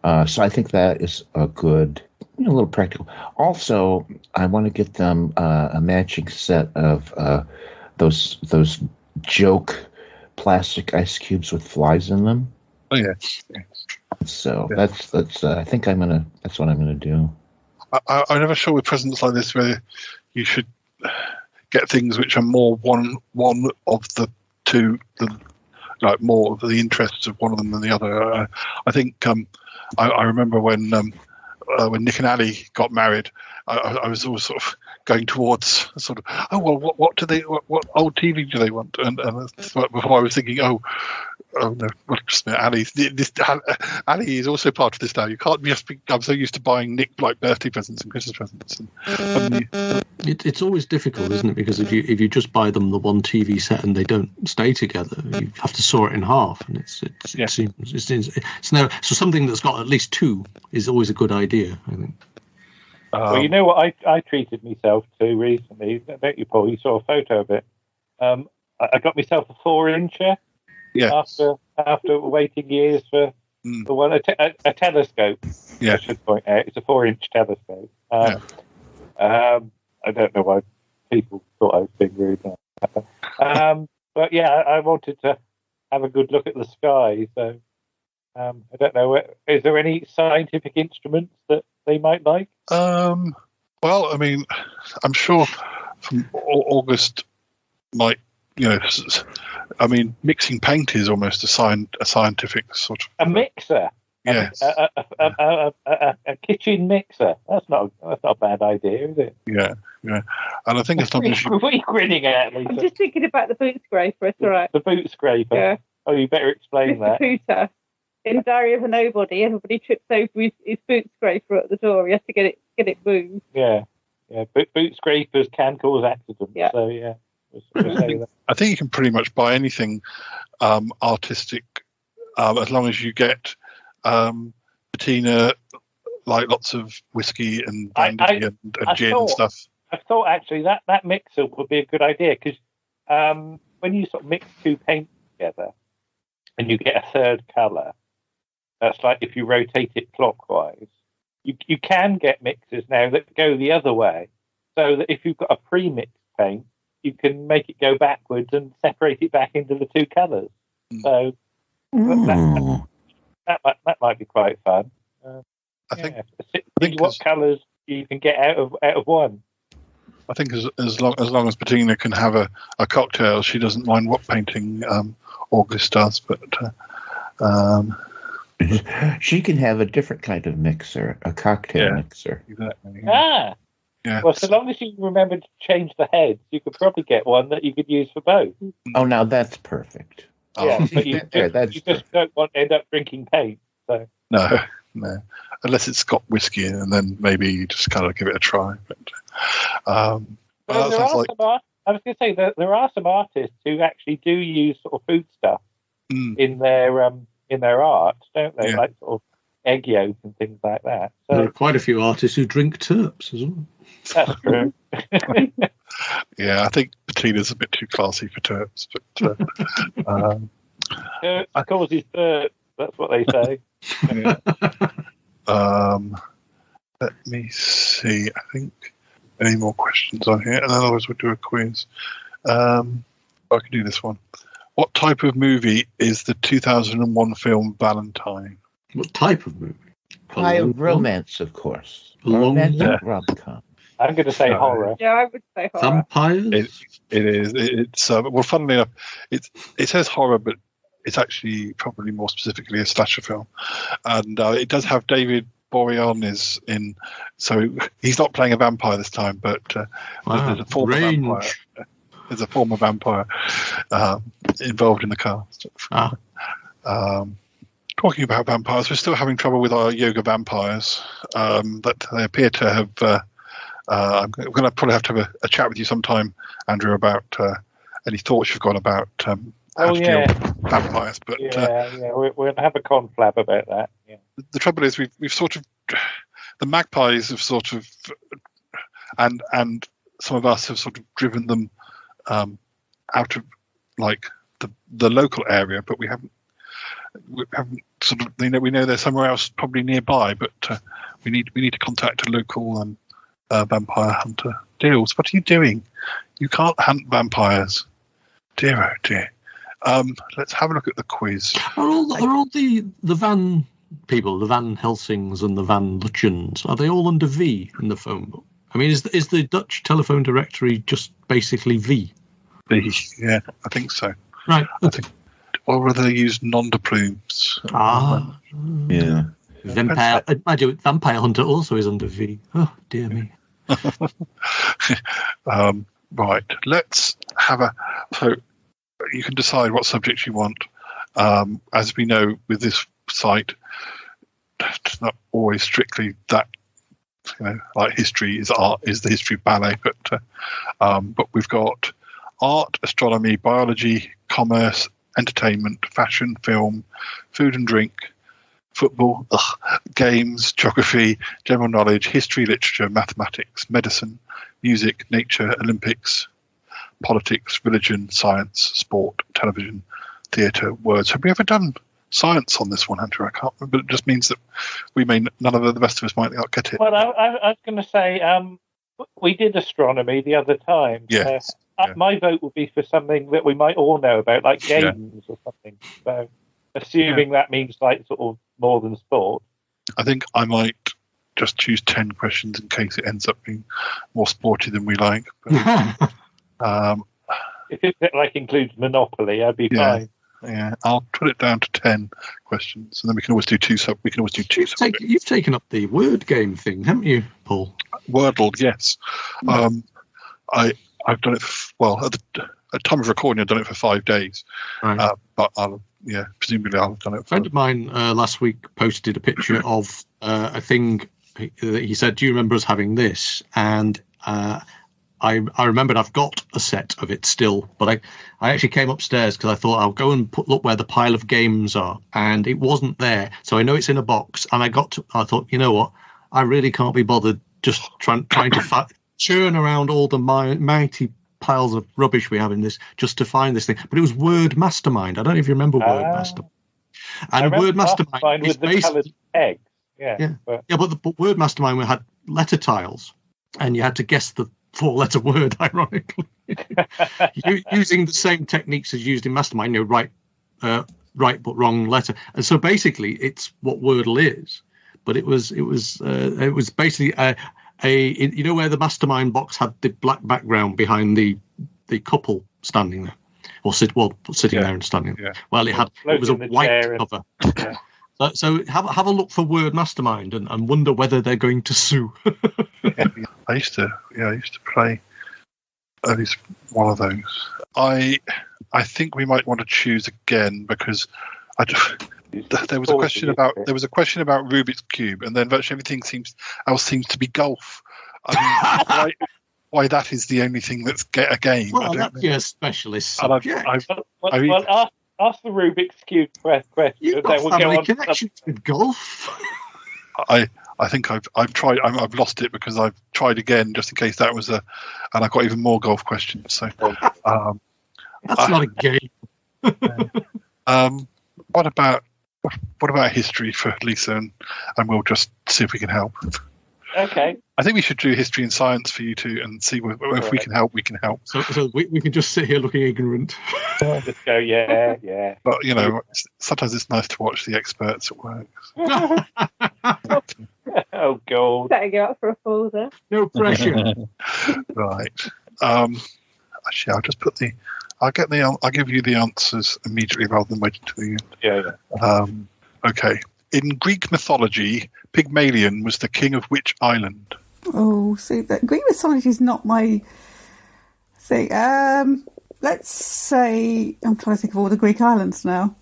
So I think that is a good, a little practical. Also, I want to get them a matching set of those joke plastic ice cubes with flies in them. Oh yes. So that's I think that's what I'm gonna do. I'm never sure with presents like this whether you should get things which are more one of the two, like more of the interests of one of them than the other. I think I remember when Nick and Ali got married, I was always sort of going towards sort of, what do they, what old TV do they want? And before I was thinking, oh no, well, just a minute, Ali is also part of this now. You can't just be. I'm so used to buying Nick like birthday presents and Christmas presents. It's always difficult, isn't it? Because if you just buy them the one TV set and they don't stay together, you have to saw it in half, and it's now so something that's got at least two is always a good idea, I think. Well, you know what I treated myself to recently, don't you, Paul? You saw a photo of it. I got myself a 4-incher. Yes. After waiting years for one, a telescope. Yeah. I should point out it's a 4-inch telescope. I don't know why people thought I was being rude. But yeah, I wanted to have a good look at the sky. So I don't know. Is there any scientific instruments that they might like? Well, I mean, I'm sure from August might. I mean, mixing paint is almost a scientific sort of... A mixer? Yes. A kitchen mixer. That's not a bad idea, is it? Yeah. And I think it's not... What are you grinning at, Lisa? I'm just thinking about the boot scraper, it's all right. The boot scraper? Yeah. Oh, you better explain Mr. that. Pooter. In Diary of a Nobody, everybody trips over his boot scraper at the door. He has to get it moved. Yeah. Boot scrapers can cause accidents, so yeah. I think you can pretty much buy anything artistic as long as you get patina, like lots of whiskey and brandy and gin and stuff. I thought actually that mixer would be a good idea because when you sort of mix two paints together and you get a third colour, that's like if you rotate it clockwise. You can get mixers now that go the other way, so that if you've got a pre-mixed paint, you can make it go backwards and separate it back into the two colours. So that might be quite fun. I think what colours you can get out of one. I think as long as Bettina can have a cocktail, she doesn't mind what painting August does. But she can have a different kind of mixer, a cocktail mixer. Exactly. Yeah. Well, so long as you remember to change the heads, you could probably get one that you could use for both. Oh, now that's perfect. Yeah, but you just don't want to end up drinking paint. So. No. Unless it's got whiskey in, and then maybe you just kind of give it a try. But I was going to say that there are some artists who actually do use sort of food stuff in their art, don't they? Like sort of egg yolk and things like that. So, there are quite a few artists who drink terps as well. That's true. Yeah, I think Bettina's a bit too classy for terps, but terps causes terps. That's what they say. Let me see. I think any more questions on here, and then otherwise we'll do a quiz. I can do this one. What type of movie is the 2001 film Valentine? What type of movie? pie of romance, of course. Romantic rom-com. I'm going to say horror. Yeah, I would say horror. Vampires? It is. It's well, funnily enough, it says horror, but it's actually probably more specifically a slasher film, and it does have David Boreanaz is in, so he's not playing a vampire this time, but there's a former vampire. There's a former vampire involved in the cast. Talking about vampires, we're still having trouble with our yoga vampires. That they appear to have. I'm going to probably have to have a chat with you sometime, Andrew, about any thoughts you've got about how to deal with vampires. But we're going to have a conflab about that. Yeah. The trouble is, we've sort of, the magpies have sort of, and some of us have sort of driven them out of like the local area, but we haven't sort of, we know they're somewhere else probably nearby, but we need to contact a local vampire hunter. Deals, what are you doing? You can't hunt vampires. Dear oh dear. Let's have a look at the quiz. Are all the Van people, the Van Helsings and the Van Lutyens, are they all under V in the phone book? I mean, is the Dutch telephone directory just basically V? V, yeah, I think so. Right. Okay. Or whether they use nom de plumes. Yeah. Vampire Hunter also is under V. Oh, dear me. Right, let's have so you can decide what subject you want. As we know with this site, it's not always strictly that, like history is art, is the history of ballet, but we've got art, astronomy, biology, commerce, entertainment, fashion, film, food and drink, football, games, geography, general knowledge, history, literature, mathematics, medicine, music, nature, Olympics, politics, religion, science, sport, television, theatre, words. Have we ever done science on this one, Andrew? I can't remember. It just means that none of the rest of us might not get it. Well, I was going to say we did astronomy the other time. Yes. My vote would be for something that we might all know about, like games or something. So, assuming that means like sort of more than sport. I think I might just choose 10 questions in case it ends up being more sporty than we like. But, if it like includes Monopoly, I'd be fine. Yeah, I'll put it down to 10 questions, and then we can always do two. You've taken up the word game thing, haven't you, Paul? Wordle, yes. I've done it at time of recording. I've done it for 5 days, right. But presumably I'll have done it. A friend of mine last week posted a picture of a thing that he said, "Do you remember us having this?" And I remembered I've got a set of it still, but I actually came upstairs because I thought I'll go and look where the pile of games are, and it wasn't there. So I know it's in a box, and I thought, you know what, I really can't be bothered just trying to churn around all the mighty piles of rubbish we have in this just to find this thing. But it was Word Mastermind. I don't know if you remember Word Mastermind. And Word Mastermind is basically eggs. Yeah. But the Word Mastermind, we had letter tiles, and you had to guess the 4-letter word, ironically, using the same techniques as used in Mastermind. Right but wrong letter. And so basically, it's what Wordle is. But it was basically where the Mastermind box had the black background behind the couple standing there, or sitting there and standing there. Yeah. It was a white cover. Yeah. So have a look for Word Mastermind and wonder whether they're going to sue. I used to play at least one of those. I think we might want to choose again because there was a question about Rubik's Cube, and then virtually everything else seems to be golf. I mean, why that is the only thing that's a game? Well, that's your specialist subject. Ask the Rubik's Cube question. You've got family connections with golf. I think I've tried. I've lost it because I've tried again just in case that was and I got even more golf questions. So that's not a game. What about history for Lisa, and we'll just see if we can help. Okay. I think we should do history and science for you two and see if we can help. We can help. So we can just sit here looking ignorant. Just go, yeah. But sometimes it's nice to watch the experts at work. Oh, God. Setting you up for a fall there. No pressure. Right. Actually, I'll just put the. I'll give you the answers immediately rather than waiting till the end. Yeah. Okay. In Greek mythology, Pygmalion was the king of which island? Oh, see, that Greek mythology is not my thing. Let's say, I'm trying to think of all the Greek islands now.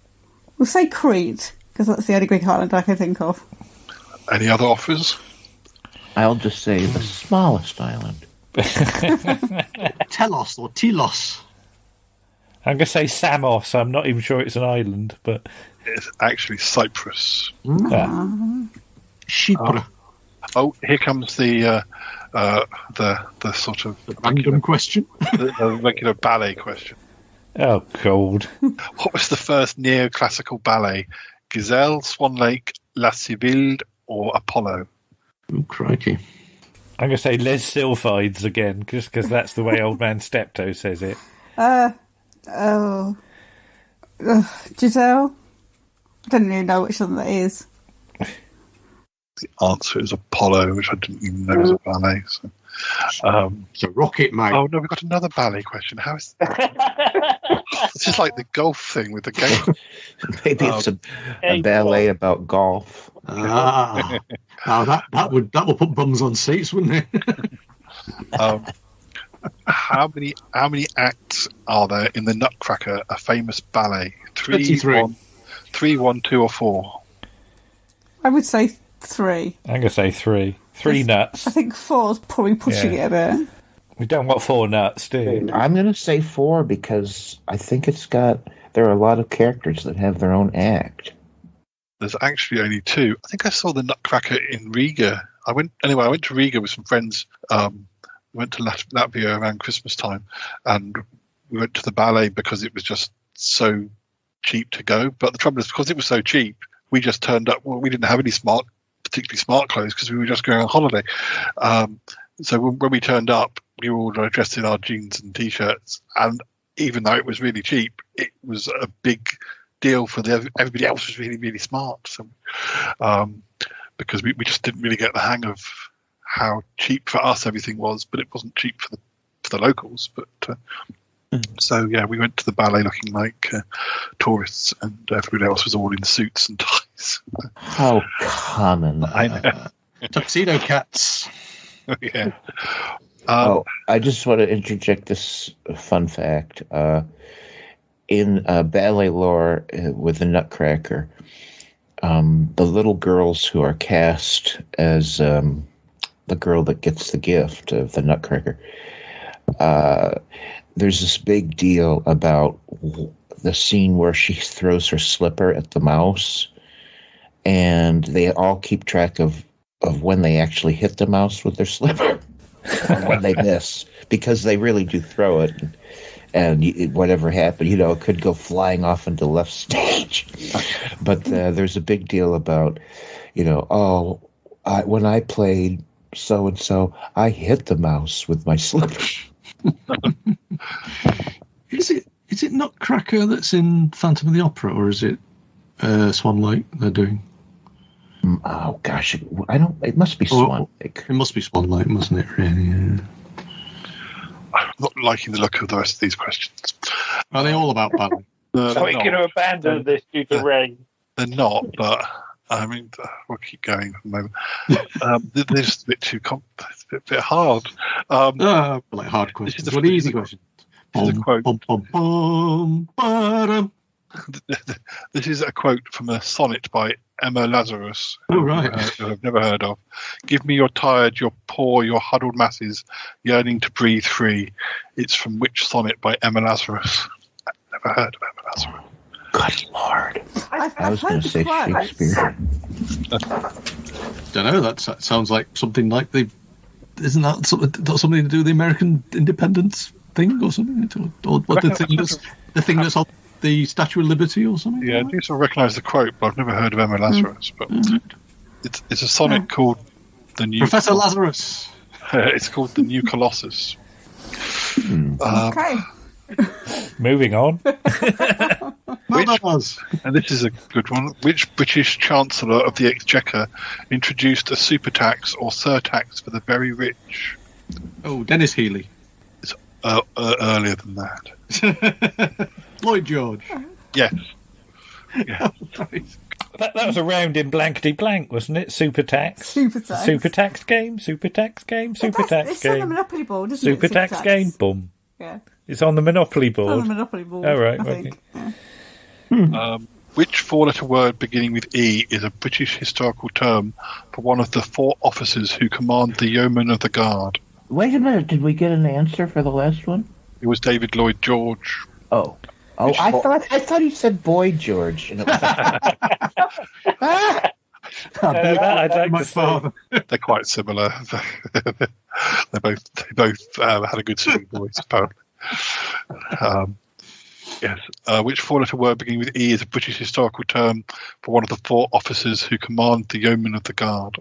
We'll say Crete, because that's the only Greek island I can think of. Any other offers? I'll just say the smallest island. Telos or Telos. I'm going to say Samos. I'm not even sure it's an island, but It's actually Cyprus. Chypre. Oh, here comes the sort of random question. the regular ballet question. Oh, God. What was the first neoclassical ballet? Gazelle, Swan Lake, La Sibylle, or Apollo? Oh, crikey. I'm going to say Les Sylphides again, just because that's the way Old Man Steptoe says it. Giselle? I don't even know which one that is. The answer is Apollo, which I didn't even know was a ballet. So, it's a rocket, mate. Oh, no, we've got another ballet question. How is this is like the golf thing with the game. Maybe it's a ballet about golf. That will put bums on seats, wouldn't it? How many acts are there in the Nutcracker, a famous ballet? 23. 1, 2, or 4? I would say 3. I'm going to say 3. 3 nuts. I think 4's probably pushing it a bit. We don't want 4 nuts, do you? I'm going to say 4 because I think there are a lot of characters that have their own act. There's actually only 2. I think I saw the Nutcracker in Riga. I went to Riga with some friends. We went to Latvia around Christmas time, and we went to the ballet because it was just so cheap to go. But the trouble is, because it was so cheap, we just turned up. Well, we didn't have any particularly smart clothes because we were just going on holiday. So when we turned up, we were all dressed in our jeans and t-shirts, and even though it was really cheap, it was a big deal for everybody else was really, really smart. So because we just didn't really get the hang of how cheap for us everything was, but it wasn't cheap for the locals. But so yeah, we went to the ballet looking like tourists, and everybody else was all in suits and ties. How common! I know. Tuxedo cats. Yeah. I just want to interject this fun fact. In ballet lore with the Nutcracker, the little girls who are cast as the girl that gets the gift of the Nutcracker, there's this big deal about the scene where she throws her slipper at the mouse, and they all keep track of when they actually hit the mouse with their slipper or when they miss, because they really do throw it. And whatever happened, it could go flying off into left stage. But there's a big deal about, when I played so-and-so, I hit the mouse with my slipper. Is it Nutcracker that's in Phantom of the Opera, or is it Swan Lake they're doing? Oh, gosh. It must be Swan Lake. It must be Swan Lake, mustn't it, really? Yeah. I'm not liking the look of the rest of these questions. Are they all about ballet? So we're going to abandon this due to rain. They're not, but I mean, we'll keep going for the moment. This is a bit too a bit hard. Like hard questions. What easy questions? This is a quote. This is a quote from a sonnet by Emma Lazarus, who I've never heard of. Give me your tired, your poor, your huddled masses, yearning to breathe free. It's from which sonnet by Emma Lazarus? I've never heard of Emma Lazarus. Good Lord. I was going to say Shakespeare. Don't know. That sounds like something like isn't that something to do with the American independence thing or something? Or what the thing that's on the Statue of Liberty or something? Yeah, I do sort of recognise the quote, but I've never heard of Emma Lazarus. But it's a sonnet called the New Professor Lazarus. It's called the New Colossus. Okay. Moving on. And this is a good one. Which British Chancellor of the Exchequer introduced a super tax or surtax for the very rich? Oh, Dennis Healy. It's earlier than that. Lloyd George. Yes. Yeah. That was around in blankety blank, wasn't it? Super tax. Super tax. Super tax game. Super tax game. Super tax It's on the game. Monopoly board, isn't Super it? tax game. Boom. Yeah. It's on the Monopoly board. It's on the Monopoly board. All right. I Okay. think. Yeah. Which four-letter word beginning with E is a British historical term for one of the four officers who command the yeomen of the guard? Wait a minute. Did we get an answer for the last one? It was David Lloyd George. Oh, I thought he said Boy George. And it was I'd like to say. They're quite similar. they both had a good singing voice, apparently. Yes. Which four-letter word beginning with E is a British historical term for one of the four officers who command the yeomen of the guard?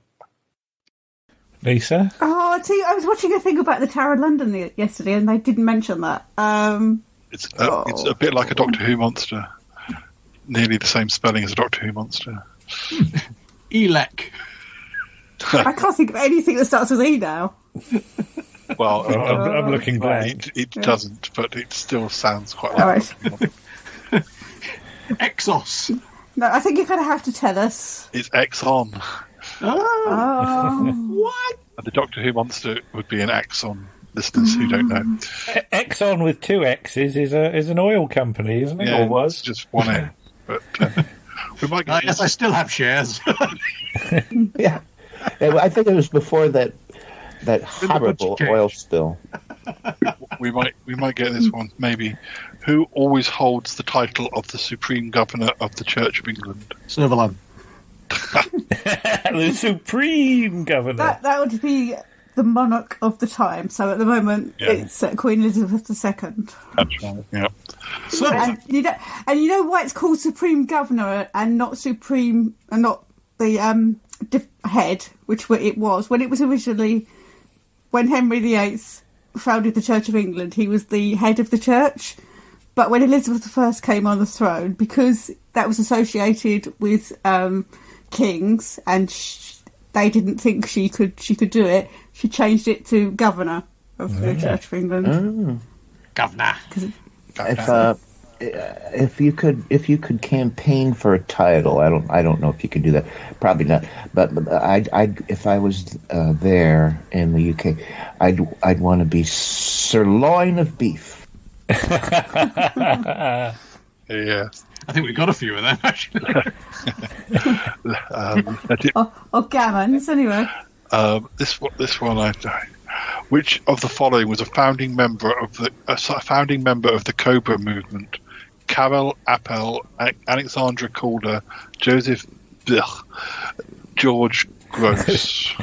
Lisa? Oh, I was watching a thing about the Tower of London yesterday, and they didn't mention that. It's a bit like a Doctor Who monster. Nearly the same spelling as a Doctor Who monster. Elec. I can't think of anything that starts with E now. Well, I'm looking blank. It doesn't, but it still sounds quite All like right. Exos. No, I think you're going to have to tell us. It's Exon. Oh. What? And the Doctor Who monster would be an Axon. Listeners who don't know. Exxon with two X's is an oil company, isn't it? Yeah, Or was? it's just one A. But we might get Yes, I still have shares. Yeah. I think it was before that horrible oil spill. we might get this one, maybe. Who always holds the title of the Supreme Governor of the Church of England? Sutherland. The Supreme Governor. That would be the monarch of the time. So at the moment, it's Queen Elizabeth II. That's right. Yeah. And you know why it's called Supreme Governor and not Supreme and not the head, which it was when it was originally when Henry VIII founded the Church of England. He was the head of the church, but when Elizabeth I came on the throne, because that was associated with kings and they didn't think she could do it, she changed it to Governor of the Church of England. Governor. If you could campaign for a title, I don't know if you could do that. Probably not. But if I was there in the UK, I'd want to be sirloin of beef. Yes. I think we've got a few of them actually. Or gammons, anyway. This one I don't. Which of the following was a founding member of the Cobra movement? Carol Appel, Alexandra Calder, Joseph George Gross.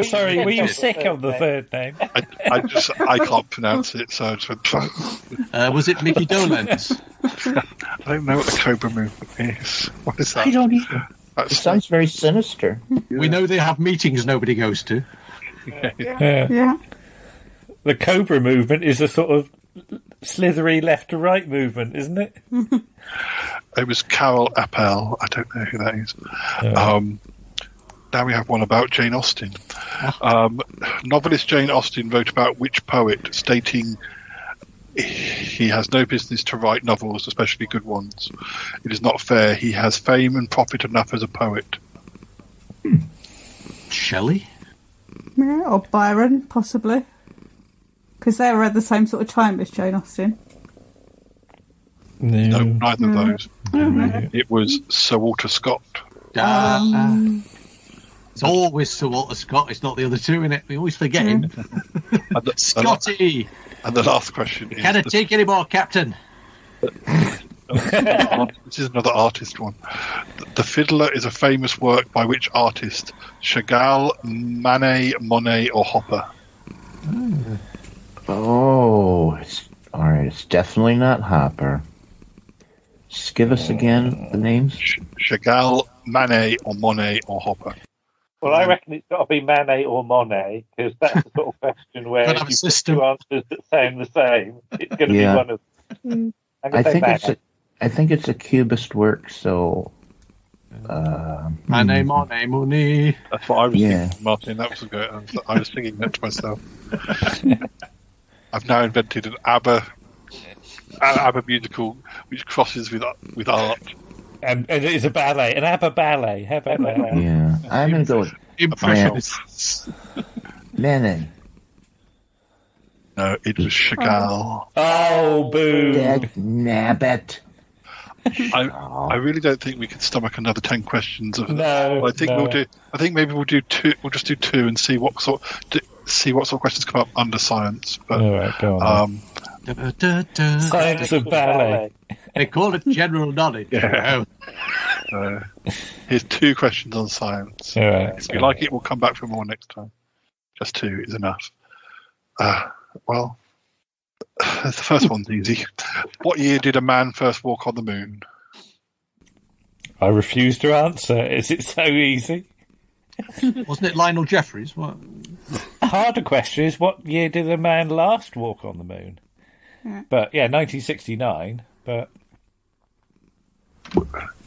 Sorry, were you sick of the third name? I can't pronounce it, so I just went. Was it Mickey Dolenz? I don't know what the Cobra movement is. What is that? I don't either. It sounds very sinister. We know they have meetings nobody goes to. Yeah. The Cobra movement is a sort of slithery left to right movement, isn't it? It was Carol Appel. I don't know who that is. Now we have one about Jane Austen. Novelist Jane Austen wrote about which poet, stating he has no business to write novels, especially good ones. It is not fair. He has fame and profit enough as a poet. Shelley? Yeah, or Byron, possibly. Because they were at the same sort of time as Jane Austen. No, neither of those. It was Sir Walter Scott. It's always Sir Walter Scott. It's not the other two in it. We always forget him. Scotty! And the last question is... Can I take any more, Captain? This is another artist one. The Fiddler is a famous work by which artist? Chagall, Manet, Monet, or Hopper? Oh, all right. It's definitely not Hopper. Just give us again the names. Chagall, Manet, or Monet, or Hopper. Well, I reckon it's got to be Manet or Monet, because that's the sort of question where if you put two answers that sound the same, it's going to be one of them. I think it's a Cubist work, so... Manet, Monet, Monet. That's what I was thinking, Martin. That was good. I was thinking that to myself. I've now invented an ABBA musical which crosses with art. And it is a ballet, an ABBA ballet. How about that? Yeah, I'm going to go with Manet. No, it was Chagall. Oh, boo! Nabbit. I really don't think we can stomach another 10 questions. No, I think we'll do. I think maybe we'll do two. We'll just do two and see what sort of questions come up under science. But, all right, go on. Science of ballet. They call it general knowledge. Yeah. Here's 2 questions on science. All right, if you like it, we'll come back for more next time. Just 2 is enough. Well, the first one's easy. What year did a man first walk on the moon? I refuse to answer. Is it so easy? Wasn't it Lionel Jeffries? What? A harder question is, what year did a man last walk on the moon? Yeah. But, 1969, but...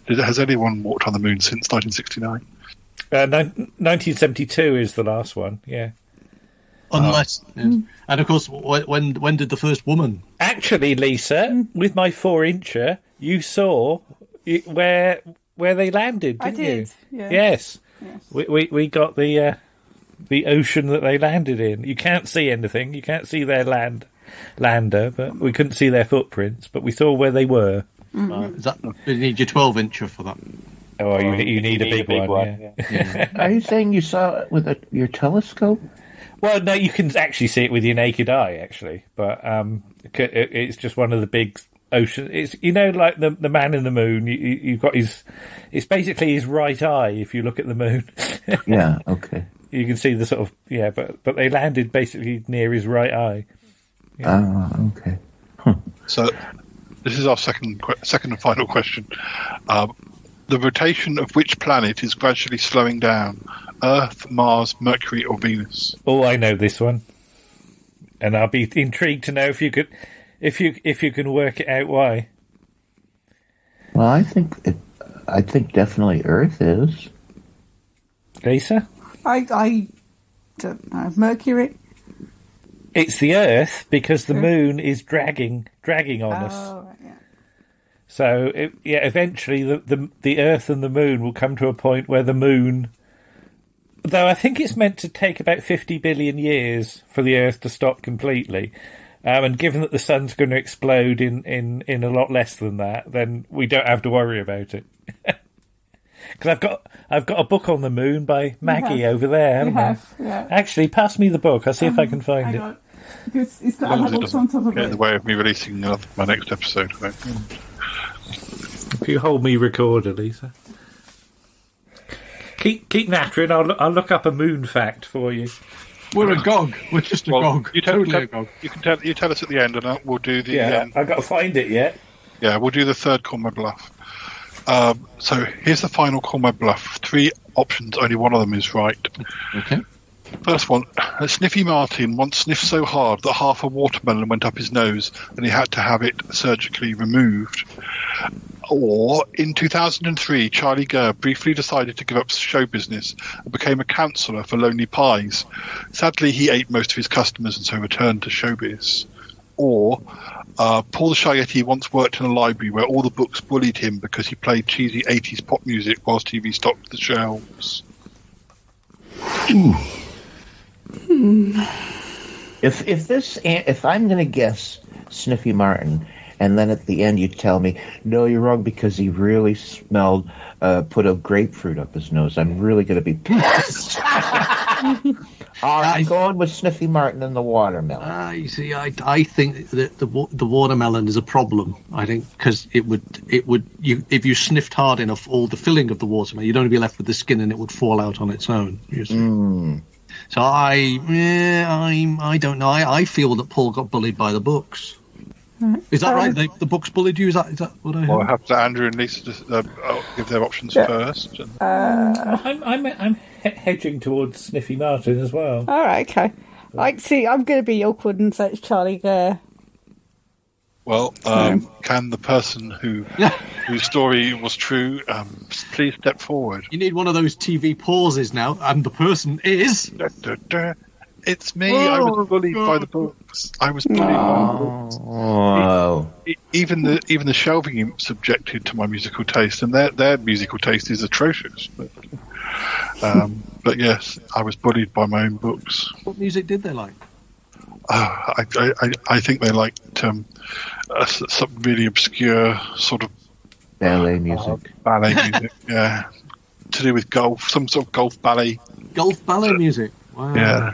Has anyone walked on the moon since 1969? 1972 is the last one, yeah. Unless... And, of course, when did the first woman... Actually, Lisa, with my 4-incher, you saw where they landed, didn't you? I did, yeah. Yes. We got the ocean that they landed in. You can't see anything. You can't see their lander, but we couldn't see their footprints, but we saw where they were. Mm-hmm. You need your 12-incher for that. Oh, you need a big one. Yeah. Are you saying you saw it with your telescope? Well, no, you can actually see it with your naked eye, actually, but it's just one of the big ocean. It's like the man in the moon. You've got it's basically his right eye. If you look at the moon, yeah, okay, you can see the sort of but they landed basically near his right eye. Yeah. Oh, okay. Huh. So this is our second and final question. The rotation of which planet is gradually slowing down? Earth, Mars, Mercury, or Venus? Oh, I know this one, and I'll be intrigued to know if you can work it out why. Well, I think definitely Earth is. Lisa? I don't know. Mercury? It's the Earth because the moon is dragging on us. Right, yeah. So, eventually the Earth and the moon will come to a point where the moon... Though I think it's meant to take about 50 billion years for the Earth to stop completely. And given that the sun's going to explode in a lot less than that, then we don't have to worry about it. Because I've got a book on the moon by Maggie over there, haven't I? Yeah. Actually, pass me the book. I'll see if I can find it. Because it's got other books on top of Get in it. the way of me releasing my next episode. Right? If you hold me recorded, Lisa. Keep nattering. I'll look up a moon fact for you. We're agog. We're just agog. You tell us at the end, and we'll do the. I've got to find it yet. Yeah, we'll do the third Call My Bluff. So here's the final Call My Bluff. 3 options. Only one of them is right. Okay. First one. Sniffy Martin once sniffed so hard that half a watermelon went up his nose, and he had to have it surgically removed. Or, in 2003, Charlie Gurr briefly decided to give up show business and became a counsellor for Lonely Pies. Sadly, he ate most of his customers and so returned to showbiz. Or, Paul the Shy Yeti once worked in a library where all the books bullied him because he played cheesy 80s pop music whilst TV stocked the shelves. If I'm going to guess Sniffy Martin, and then at the end you tell me, no, you're wrong because he really put a grapefruit up his nose, I'm really going to be pissed. I'm going with Sniffy Martin and the watermelon. You see, I think that the watermelon is a problem. I think because it would if you sniffed hard enough, all the filling of the watermelon, you'd only be left with the skin, and it would fall out on its own. You see. So I don't know. I feel that Paul got bullied by the books. Is that right? The books bullied you? Is that what I heard? Well, I have to Andrew and Lisa just give their options first. hedging towards Sniffy Martin as well. All right, okay. I'm going to be awkward and say it's Charlie Gare. Well, can the person whose story was true please step forward? You need one of those TV pauses now, and the person is... It's me. I was bullied by the books. I was bullied by the books. Oh. Even the shelving imps objected to my musical taste, and their musical taste is atrocious. But yes, I was bullied by my own books. What music did they like? I think they liked some really obscure sort of ballet music. Yeah, to do with golf, some sort of golf ballet. Golf ballet music. Wow. Yeah.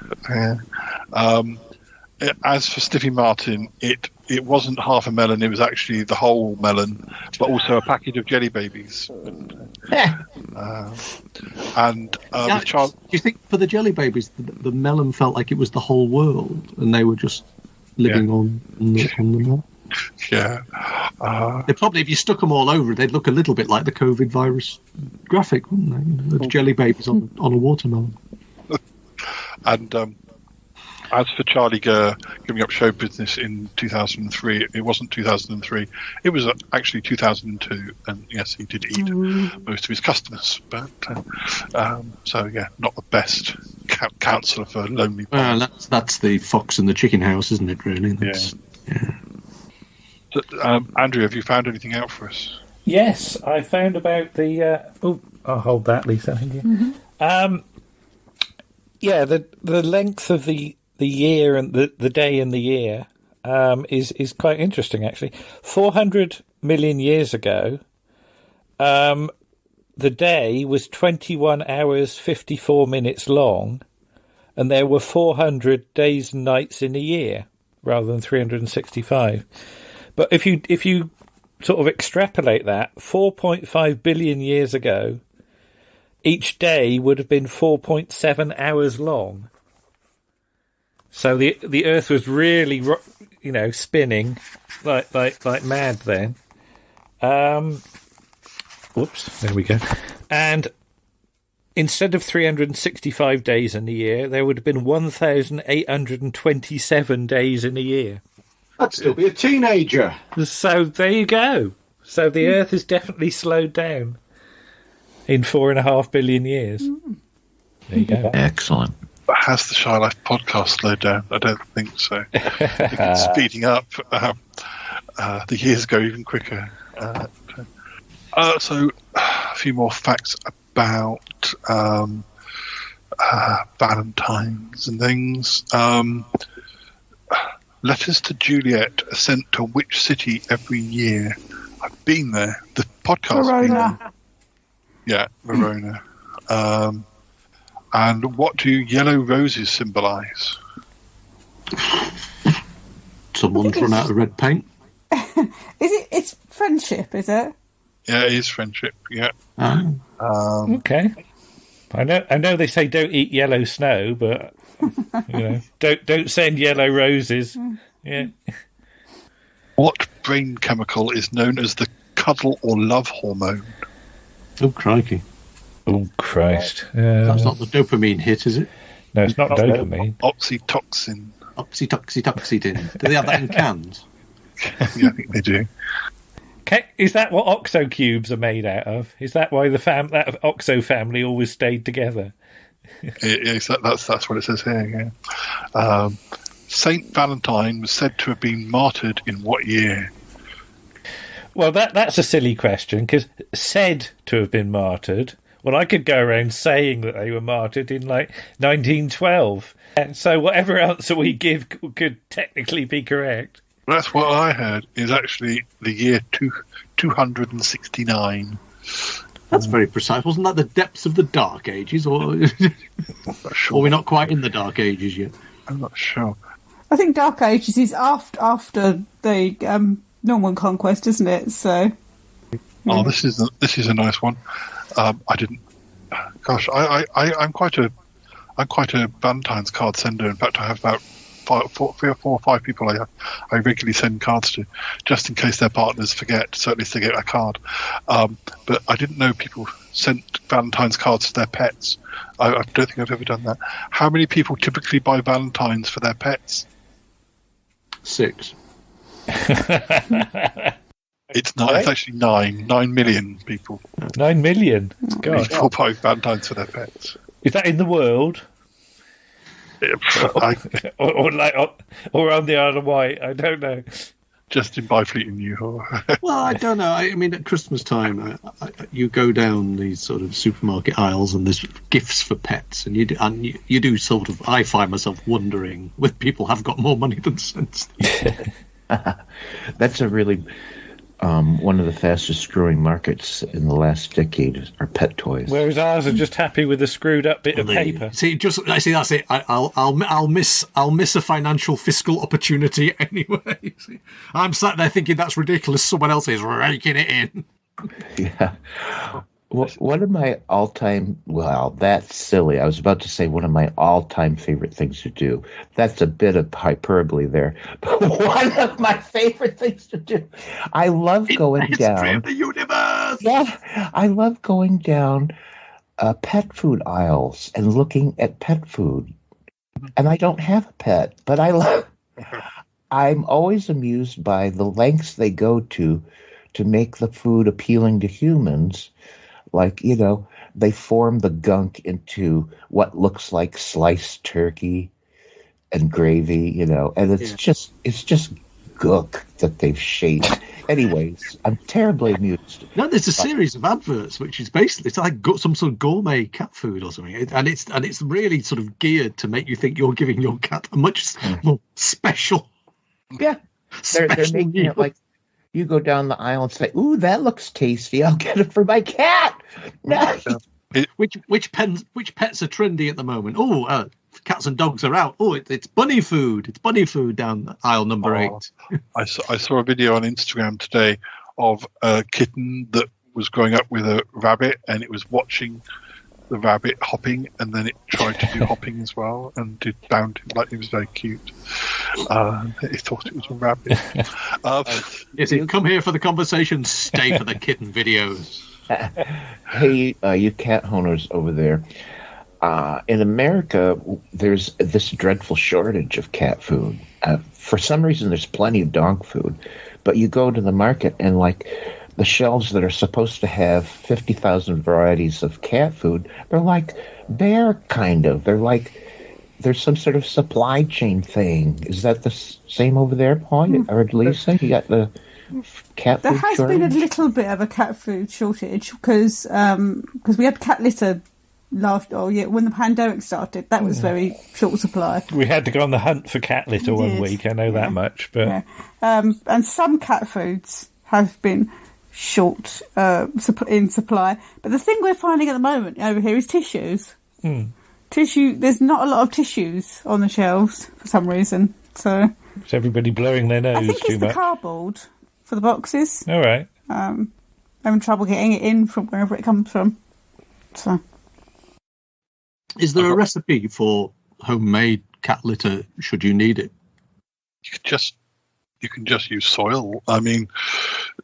As for Stiffy Martin, it wasn't half a melon; it was actually the whole melon, but also a package of jelly babies. Do you think for the jelly babies, the melon felt like it was the whole world, and they were just living on the melon? Yeah. They probably, if you stuck them all over, they'd look a little bit like the COVID virus graphic, wouldn't they? The jelly babies on a watermelon. And as for Charlie Gare giving up show business in 2003, it wasn't 2003. It was actually 2002. And yes, he did eat most of his customers. But so yeah, not the best counsellor for lonely. Well, that's the fox and the chicken house, isn't it? Really? Yeah. So, Andrew, have you found anything out for us? Yes, I found about the. I'll hold that, Lisa. Thank you. Mm-hmm. Yeah, the length of the year and the day in the year is quite interesting, actually. 400 million years ago, the day was 21 hours 54 minutes long, and there were 400 days and nights in a year rather than 365. But if you sort of extrapolate that, 4.5 billion years ago, each day would have been 4.7 hours long. So the Earth was really, spinning like mad then. Whoops, there we go. And instead of 365 days in a year, there would have been 1,827 days in a year. I'd still be a teenager. So there you go. So the Earth has definitely slowed down in 4.5 billion years. There you go. Excellent. But has the Shy Life podcast slowed down? I don't think so. I think it's speeding up. The years go even quicker. So, a few more facts about Valentine's and things. Letters to Juliet are sent to which city every year? I've been there. The podcast. Verona. Yeah, Verona. And what do yellow roses symbolise? Someone's run out of red paint. It's friendship, is it? Yeah, it is friendship. Yeah. Okay. I know they say don't eat yellow snow, but don't send yellow roses. Yeah. What brain chemical is known as the cuddle or love hormone? Oh, crikey. Oh, Christ. That's not the dopamine hit, is it? No, it's not dopamine. Oxytocin. Oxytocin. Do they have that in cans? Yeah, I think they do. Is that what OXO cubes are made out of? Is that why that OXO family always stayed together? That's what it says here. Yeah. Saint Valentine was said to have been martyred in what year? Well, that's a silly question, because said to have been martyred. Well, I could go around saying that they were martyred in, 1912. And so whatever answer we give could technically be correct. That's what I heard, is actually the year 269. That's very precise. Wasn't that the depths of the Dark Ages? Or or we're not quite in the Dark Ages yet? I'm not sure. I think Dark Ages is after the Norman Conquest, isn't it? So. Oh, this is a nice one. I didn't. Gosh, I'm quite a Valentine's card sender. In fact, I have about three or four or five people I regularly send cards to, just in case their partners forget, so at least they get a card. But I didn't know people sent Valentine's cards to their pets. I don't think I've ever done that. How many people typically buy Valentines for their pets? 6. It's not. It's actually 9 million people. 9 million. God. People buy Valentines for their pets. Is that in the world? Or on the Isle of Wight? I don't know. Just in Byfleet in Newhall. Well, I don't know. I mean, at Christmas time, you go down these sort of supermarket aisles, and there's gifts for pets, and you do sort of. I find myself wondering whether people have got more money than sense. That's a really one of the fastest growing markets in the last decade are pet toys. Whereas ours are just happy with a screwed up bit of paper. See, that's it. I'll miss a financial fiscal opportunity anyway. See, I'm sat there thinking that's ridiculous. Someone else is raking it in. Yeah. Well, one of my all-time, that's silly. I was about to say one of my all-time favorite things to do. That's a bit of hyperbole there. But one of my favorite things to do. I love going down. Of the universe. Yeah, I love going down pet food aisles and looking at pet food. And I don't have a pet, but I'm always amused by the lengths they go to make the food appealing to humans. Like, they form the gunk into what looks like sliced turkey and gravy, and it's just gook that they've shaped. Anyways, I'm terribly amused. No, there's a series of adverts which is basically it's like some sort of gourmet cat food or something, and it's really sort of geared to make you think you're giving your cat a much more special. Yeah, they're making it like. You go down the aisle and say, "Ooh, that looks tasty. I'll get it for my cat." Nice. Which pets are trendy at the moment? Oh, cats and dogs are out. Oh, it's bunny food. It's bunny food down aisle number 8. I saw a video on Instagram today of a kitten that was growing up with a rabbit, and it was watching the rabbit hopping, and then it tried to do hopping as well, and did bound him like it was very cute. It thought it was a rabbit. Come here for the conversation, stay for the kitten videos. Hey, you cat owners over there. In America, there's this dreadful shortage of cat food. For some reason, there's plenty of dog food, but you go to the market and the shelves that are supposed to have 50,000 varieties of cat food, they're like bare, kind of. They're like there's some sort of supply chain thing. Is that the same over there, Paul? Or Lisa? You got the cat food There has shortage? been a little bit of a cat food shortage because we had cat litter when the pandemic started. That was very short supply. We had to go on the hunt for cat litter one week, I know that much. But and some cat foods have been short in supply. But the thing we're finding at the moment over here is tissues. There's not a lot of tissues on the shelves for some reason. So is everybody blowing their nose I think too it's much? the cardboard for the boxes. All right. Having trouble getting it in from wherever it comes from. So, is there a recipe for homemade cat litter? Should you need it? You can just use soil. I mean,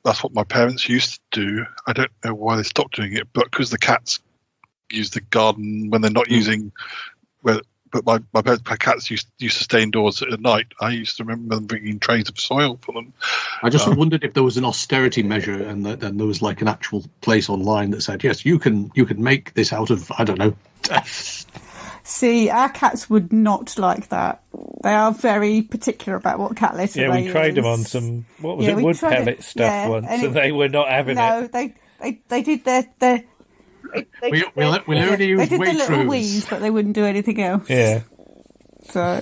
that's what my parents used to do. I don't know why they stopped doing it, but because the cats use the garden when they're not using. But my cats used to stay indoors at night. I used to remember them bringing trays of soil for them. I just wondered if there was an austerity measure, and then there was like an actual place online that said, yes, you can make this out of, I don't know. See, our cats would not like that. They are very particular about what cat litter they use. Yeah, we tried them on some, wood pellet stuff once, and they were not having it. No, they did their we'll only use they did the little waitrose. wheeze, but they wouldn't do anything else. Yeah. So,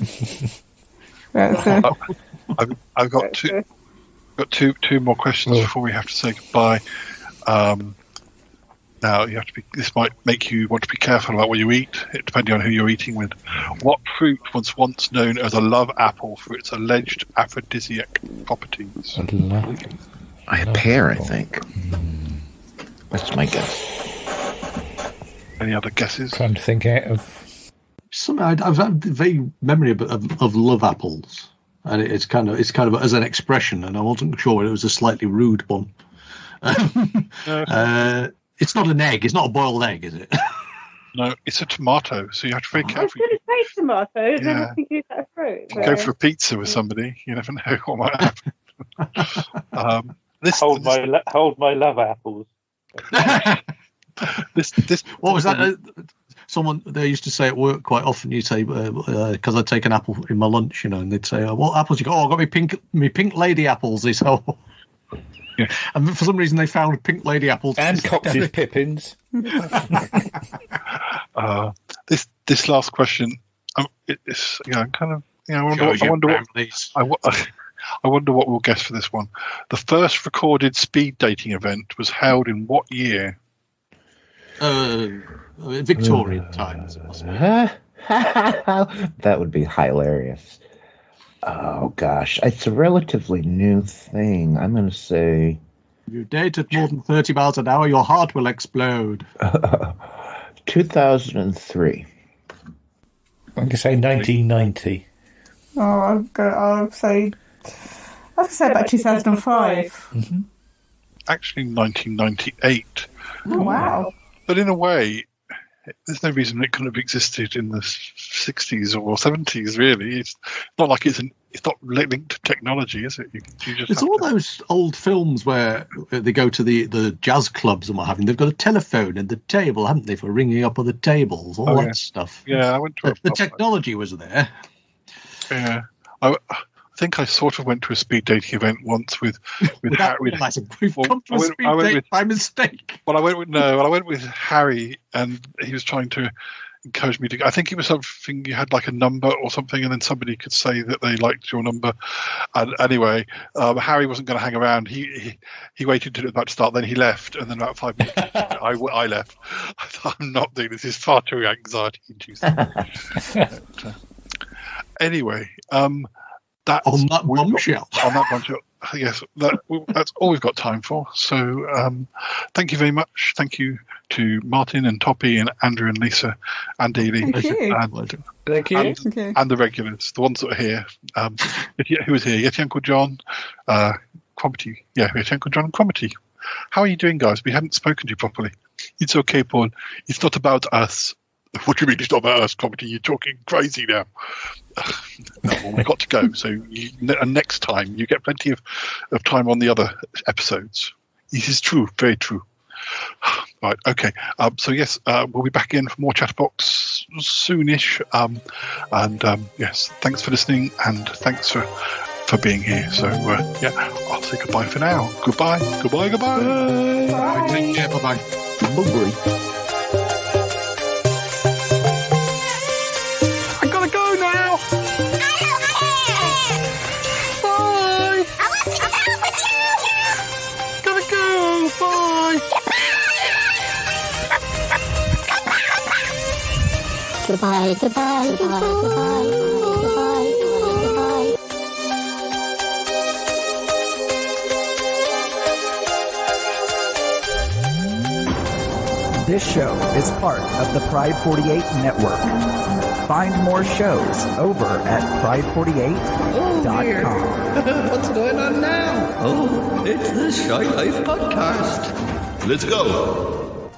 I've got two more questions before we have to say goodbye. Now you have to be. This might make you want to be careful about what you eat, depending on who you're eating with. What fruit was once known as a love apple for its alleged aphrodisiac properties? A pear, I think. That's my guess. Any other guesses? Trying to think out of. I've had a vague memory of love apples, and it's kind of as an expression, and I wasn't sure whether it was a slightly rude one. It's not an egg. It's not a boiled egg, is it? No, it's a tomato, so you have to be very I was careful. going to say tomato, and then Yeah. I think use that fruit. Go for a pizza with somebody. You never know what might happen. Hold my love apples. This. What was that? Someone they used to say at work quite often. You say because I'd take an apple in my lunch, and they'd say, "What apples you got?" "Oh, I got me pink lady apples." They say, "Oh." Yeah. And for some reason, they found pink lady apples and Cox's pippins. This last question, it's kind of I wonder what we'll guess for this one. The first recorded speed dating event was held in what year? Victorian times. That would be hilarious. Oh gosh, it's a relatively new thing. I'm going to say, if you date at more than 30 miles an hour, your heart will explode. 2003. I'm going to say 1990. Oh, I'll say about 2005. Mm-hmm. Actually, 1998. Oh, wow. But in a way, there's no reason it couldn't have existed in the 60s or 70s. Really, it's not like it's not linked to technology, is it? It's all those old films where they go to the jazz clubs and what have you. They've got a telephone and the table, haven't they, for ringing up other tables, all that stuff. Yeah, I went to the technology was there. Yeah, I think I sort of went to a speed dating event once with Harry. We've come to a speed date by mistake. Well, I went with Harry, and he was trying to encourage me to. I think it was something you had like a number or something, and then somebody could say that they liked your number. And anyway, Harry wasn't going to hang around. He waited until it was about to start, then he left, and then about 5 minutes later, I left. I thought, I'm not doing this. It's far too anxiety-inducing. Anyway, that's on that bombshell. Yes, that's all we've got time for. So thank you very much. Thank you to Martin and Toppy and Andrew and Lisa and Dealey. Thank you. Thank you. And the regulars, the ones that are here. Who was here? Yeti Uncle John, Cromitty. Yeah, Yeti Uncle John and Cromitty. How are you doing, guys? We haven't spoken to you properly. It's okay, Paul. It's not about us. What do you mean it's not about us, Cromitty? You're talking crazy now. No, well, we've got to go. So next time, you get plenty of time on the other episodes. This is true, very true. Right, okay. So yes, we'll be back in for more Chatterbox soonish. Yes, thanks for listening and thanks for being here. So I'll say goodbye for now. Goodbye. Bye. Take care. Bye-bye. Bye-bye. Goodbye, goodbye, goodbye, goodbye, goodbye, goodbye. This show is part of the Pride 48 network. Find more shows over at pride48.com. What's going on now? Oh, it's the Shy Life podcast. Let's go.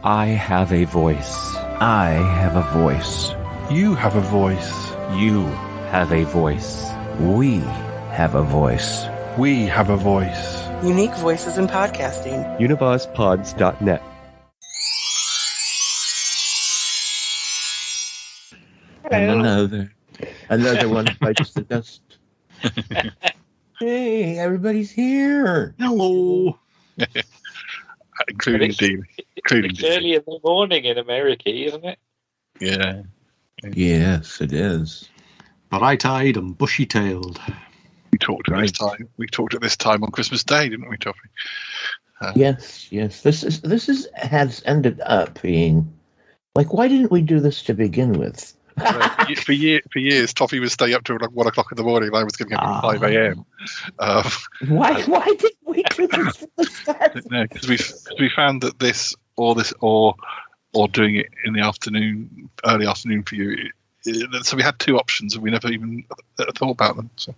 I have a voice. I have a voice. You have a voice. You have a voice. We have a voice. We have a voice. Unique voices in podcasting. UnivazPods.net. And another one bites the dust. Hey, everybody's here. Hello. Including Dean. It's early in the morning in America, isn't it? Yeah. Yes, it is. Bright-eyed and bushy-tailed. We talked at this time. We talked at this time on Christmas Day, didn't we, Toffee? Yes. This has ended up being like, why didn't we do this to begin with? For years, Toffee would stay up till like 1 o'clock in the morning, and I was getting up at 5 a.m. Why did we do this from the start? No, because we found that this or or doing it in the afternoon, early afternoon for you. So we had two options, and we never even thought about them. So.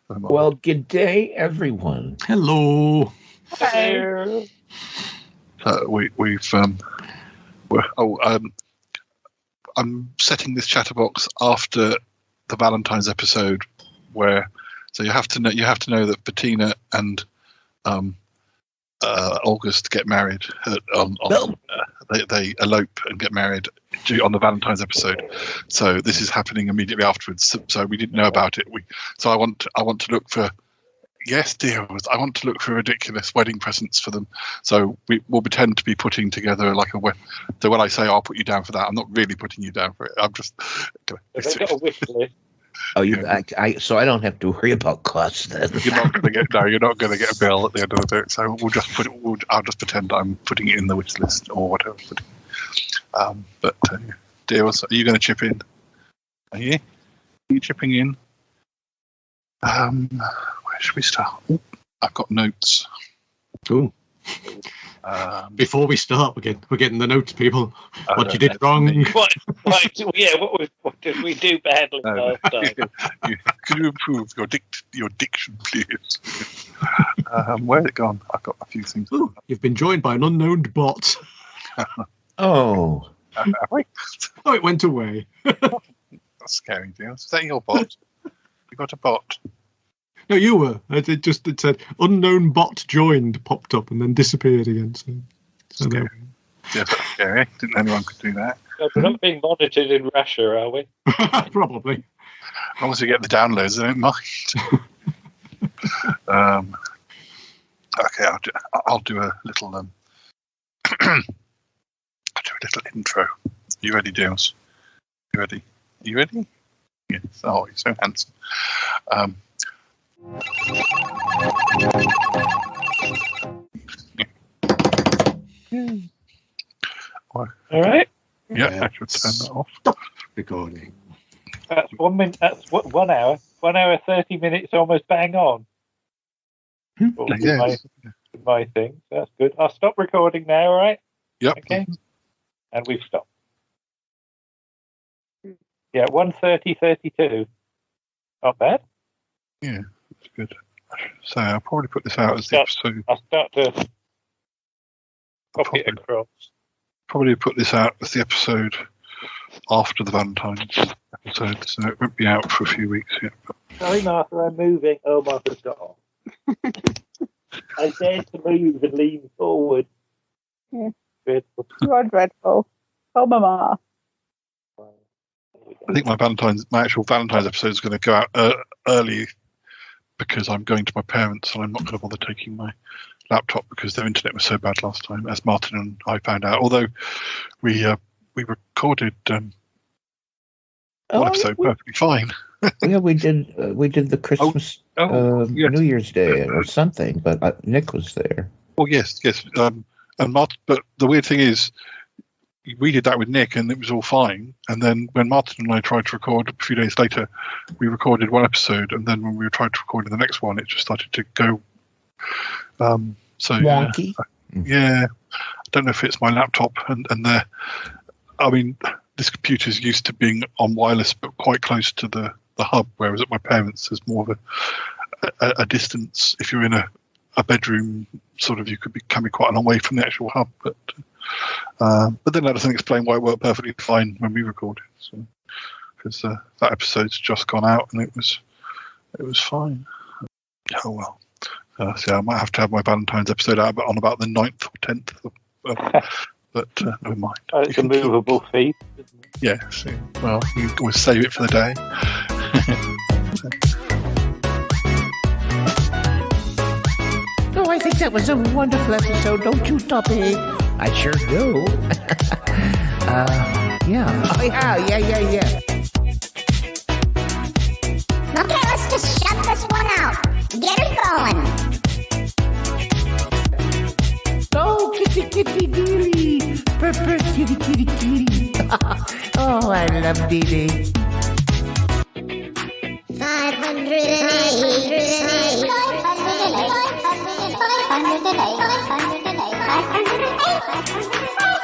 Well, good day, everyone. Hello. Hello. I'm setting this Chatterbox after the Valentine's episode, so you have to know that Bettina and August get married. They elope and get married on the Valentine's episode. So this is happening immediately afterwards. So we didn't know about it. So I want to look for. Yes, dear. I want to look for ridiculous wedding presents for them. So we'll pretend to be putting together like a. So when I say I'll put you down for that, I'm not really putting you down for it. I'm just. They've got a wish list. Oh, so I don't have to worry about costs then. You're not going to get a bill at the end of it. So we'll just I'll just pretend I'm putting it in the wish list or whatever. But dear, are you going to chip in? Are you chipping in? Where should we start? Ooh, I've got notes. Cool. Before we start, we're getting the notes, people. What you did wrong. What did we do badly last time? Could you improve your diction, please? Where's it gone? I've got a few things. Ooh, you've been joined by an unknown bot. Oh. Have we? Oh, it went away. That's scary, dear. Is that your bot? You got a bot? No, you were. It said unknown bot joined, popped up, and then disappeared again. So scary. Yeah, that's scary. Didn't know anyone could do that. No, we're not being monitored in Russia, are we? Probably. As long as we get the downloads, I don't mind. Okay, I'll do a little. I'll do a little intro. You ready, Dales? You ready? Yes. Oh, you're so handsome. All right. Yeah, I should turn that off. Stop recording. That's 1 minute. That's 1 hour. 1 hour 30 minutes, almost bang on. Yes. My thing. So that's good. I'll stop recording now. All right. Yep. Okay. And we've stopped. Yeah, 1:30:32. Not bad. Yeah, that's good. So I'll probably put this out as the episode. I'll start to copy it across. Probably put this out as the episode after the Valentine's episode, so it won't be out for a few weeks yet. But... Sorry, Martha, I'm moving. Oh, Martha's got off. I dared to move and lean forward. Yeah. Dreadful. You are dreadful. Oh, Mama. I think my actual Valentine's episode is going to go out early because I'm going to my parents and I'm not going to bother taking my laptop because their internet was so bad last time, as Martin and I found out. Although we recorded one episode perfectly fine. Yeah, we did the Christmas yes. New Year's Day or something, but Nick was there. Oh yes. And Martin, but the weird thing is, we did that with Nick, and it was all fine. And then when Martin and I tried to record a few days later, we recorded one episode, and then when we were trying to record the next one, it just started to go. So wonky. Yeah, I don't know if it's my laptop and this computer's used to being on wireless, but quite close to the hub, whereas at my parents' there's more of a distance. If you're in a bedroom, sort of, you could be coming quite a long way from the actual hub, but then that doesn't explain why it worked perfectly fine when we recorded. So, because that episode's just gone out and it was fine. Oh well. So I might have to have my Valentine's episode out on about the 9th or 10th, but never mind. It's a movable feed. Yeah. So, well, you can always save it for the day. Oh, I think that was a wonderful episode, don't you, Toppy? I sure do. Yeah. Oh, yeah. Okay, let's just shut this one out. Get it going. Oh, kitty, dearie. Purr, kitty. Oh, I love Dee Dee. 508.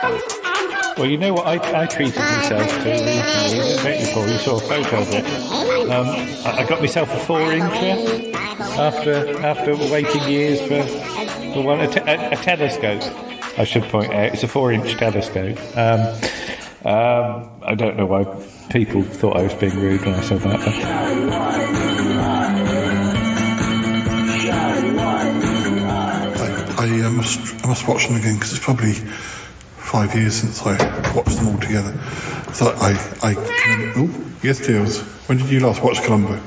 Well, you know what I treated myself to recently, don't you, Paul? You saw a photo of it. I got myself a 4-incher after waiting years for one. A telescope, I should point out. It's a 4-inch telescope. I don't know why people thought I was being rude when I said that. I must watch them again because it's probably 5 years since I watched them all together. So oh, yes, Jules. When did you last watch Columbo?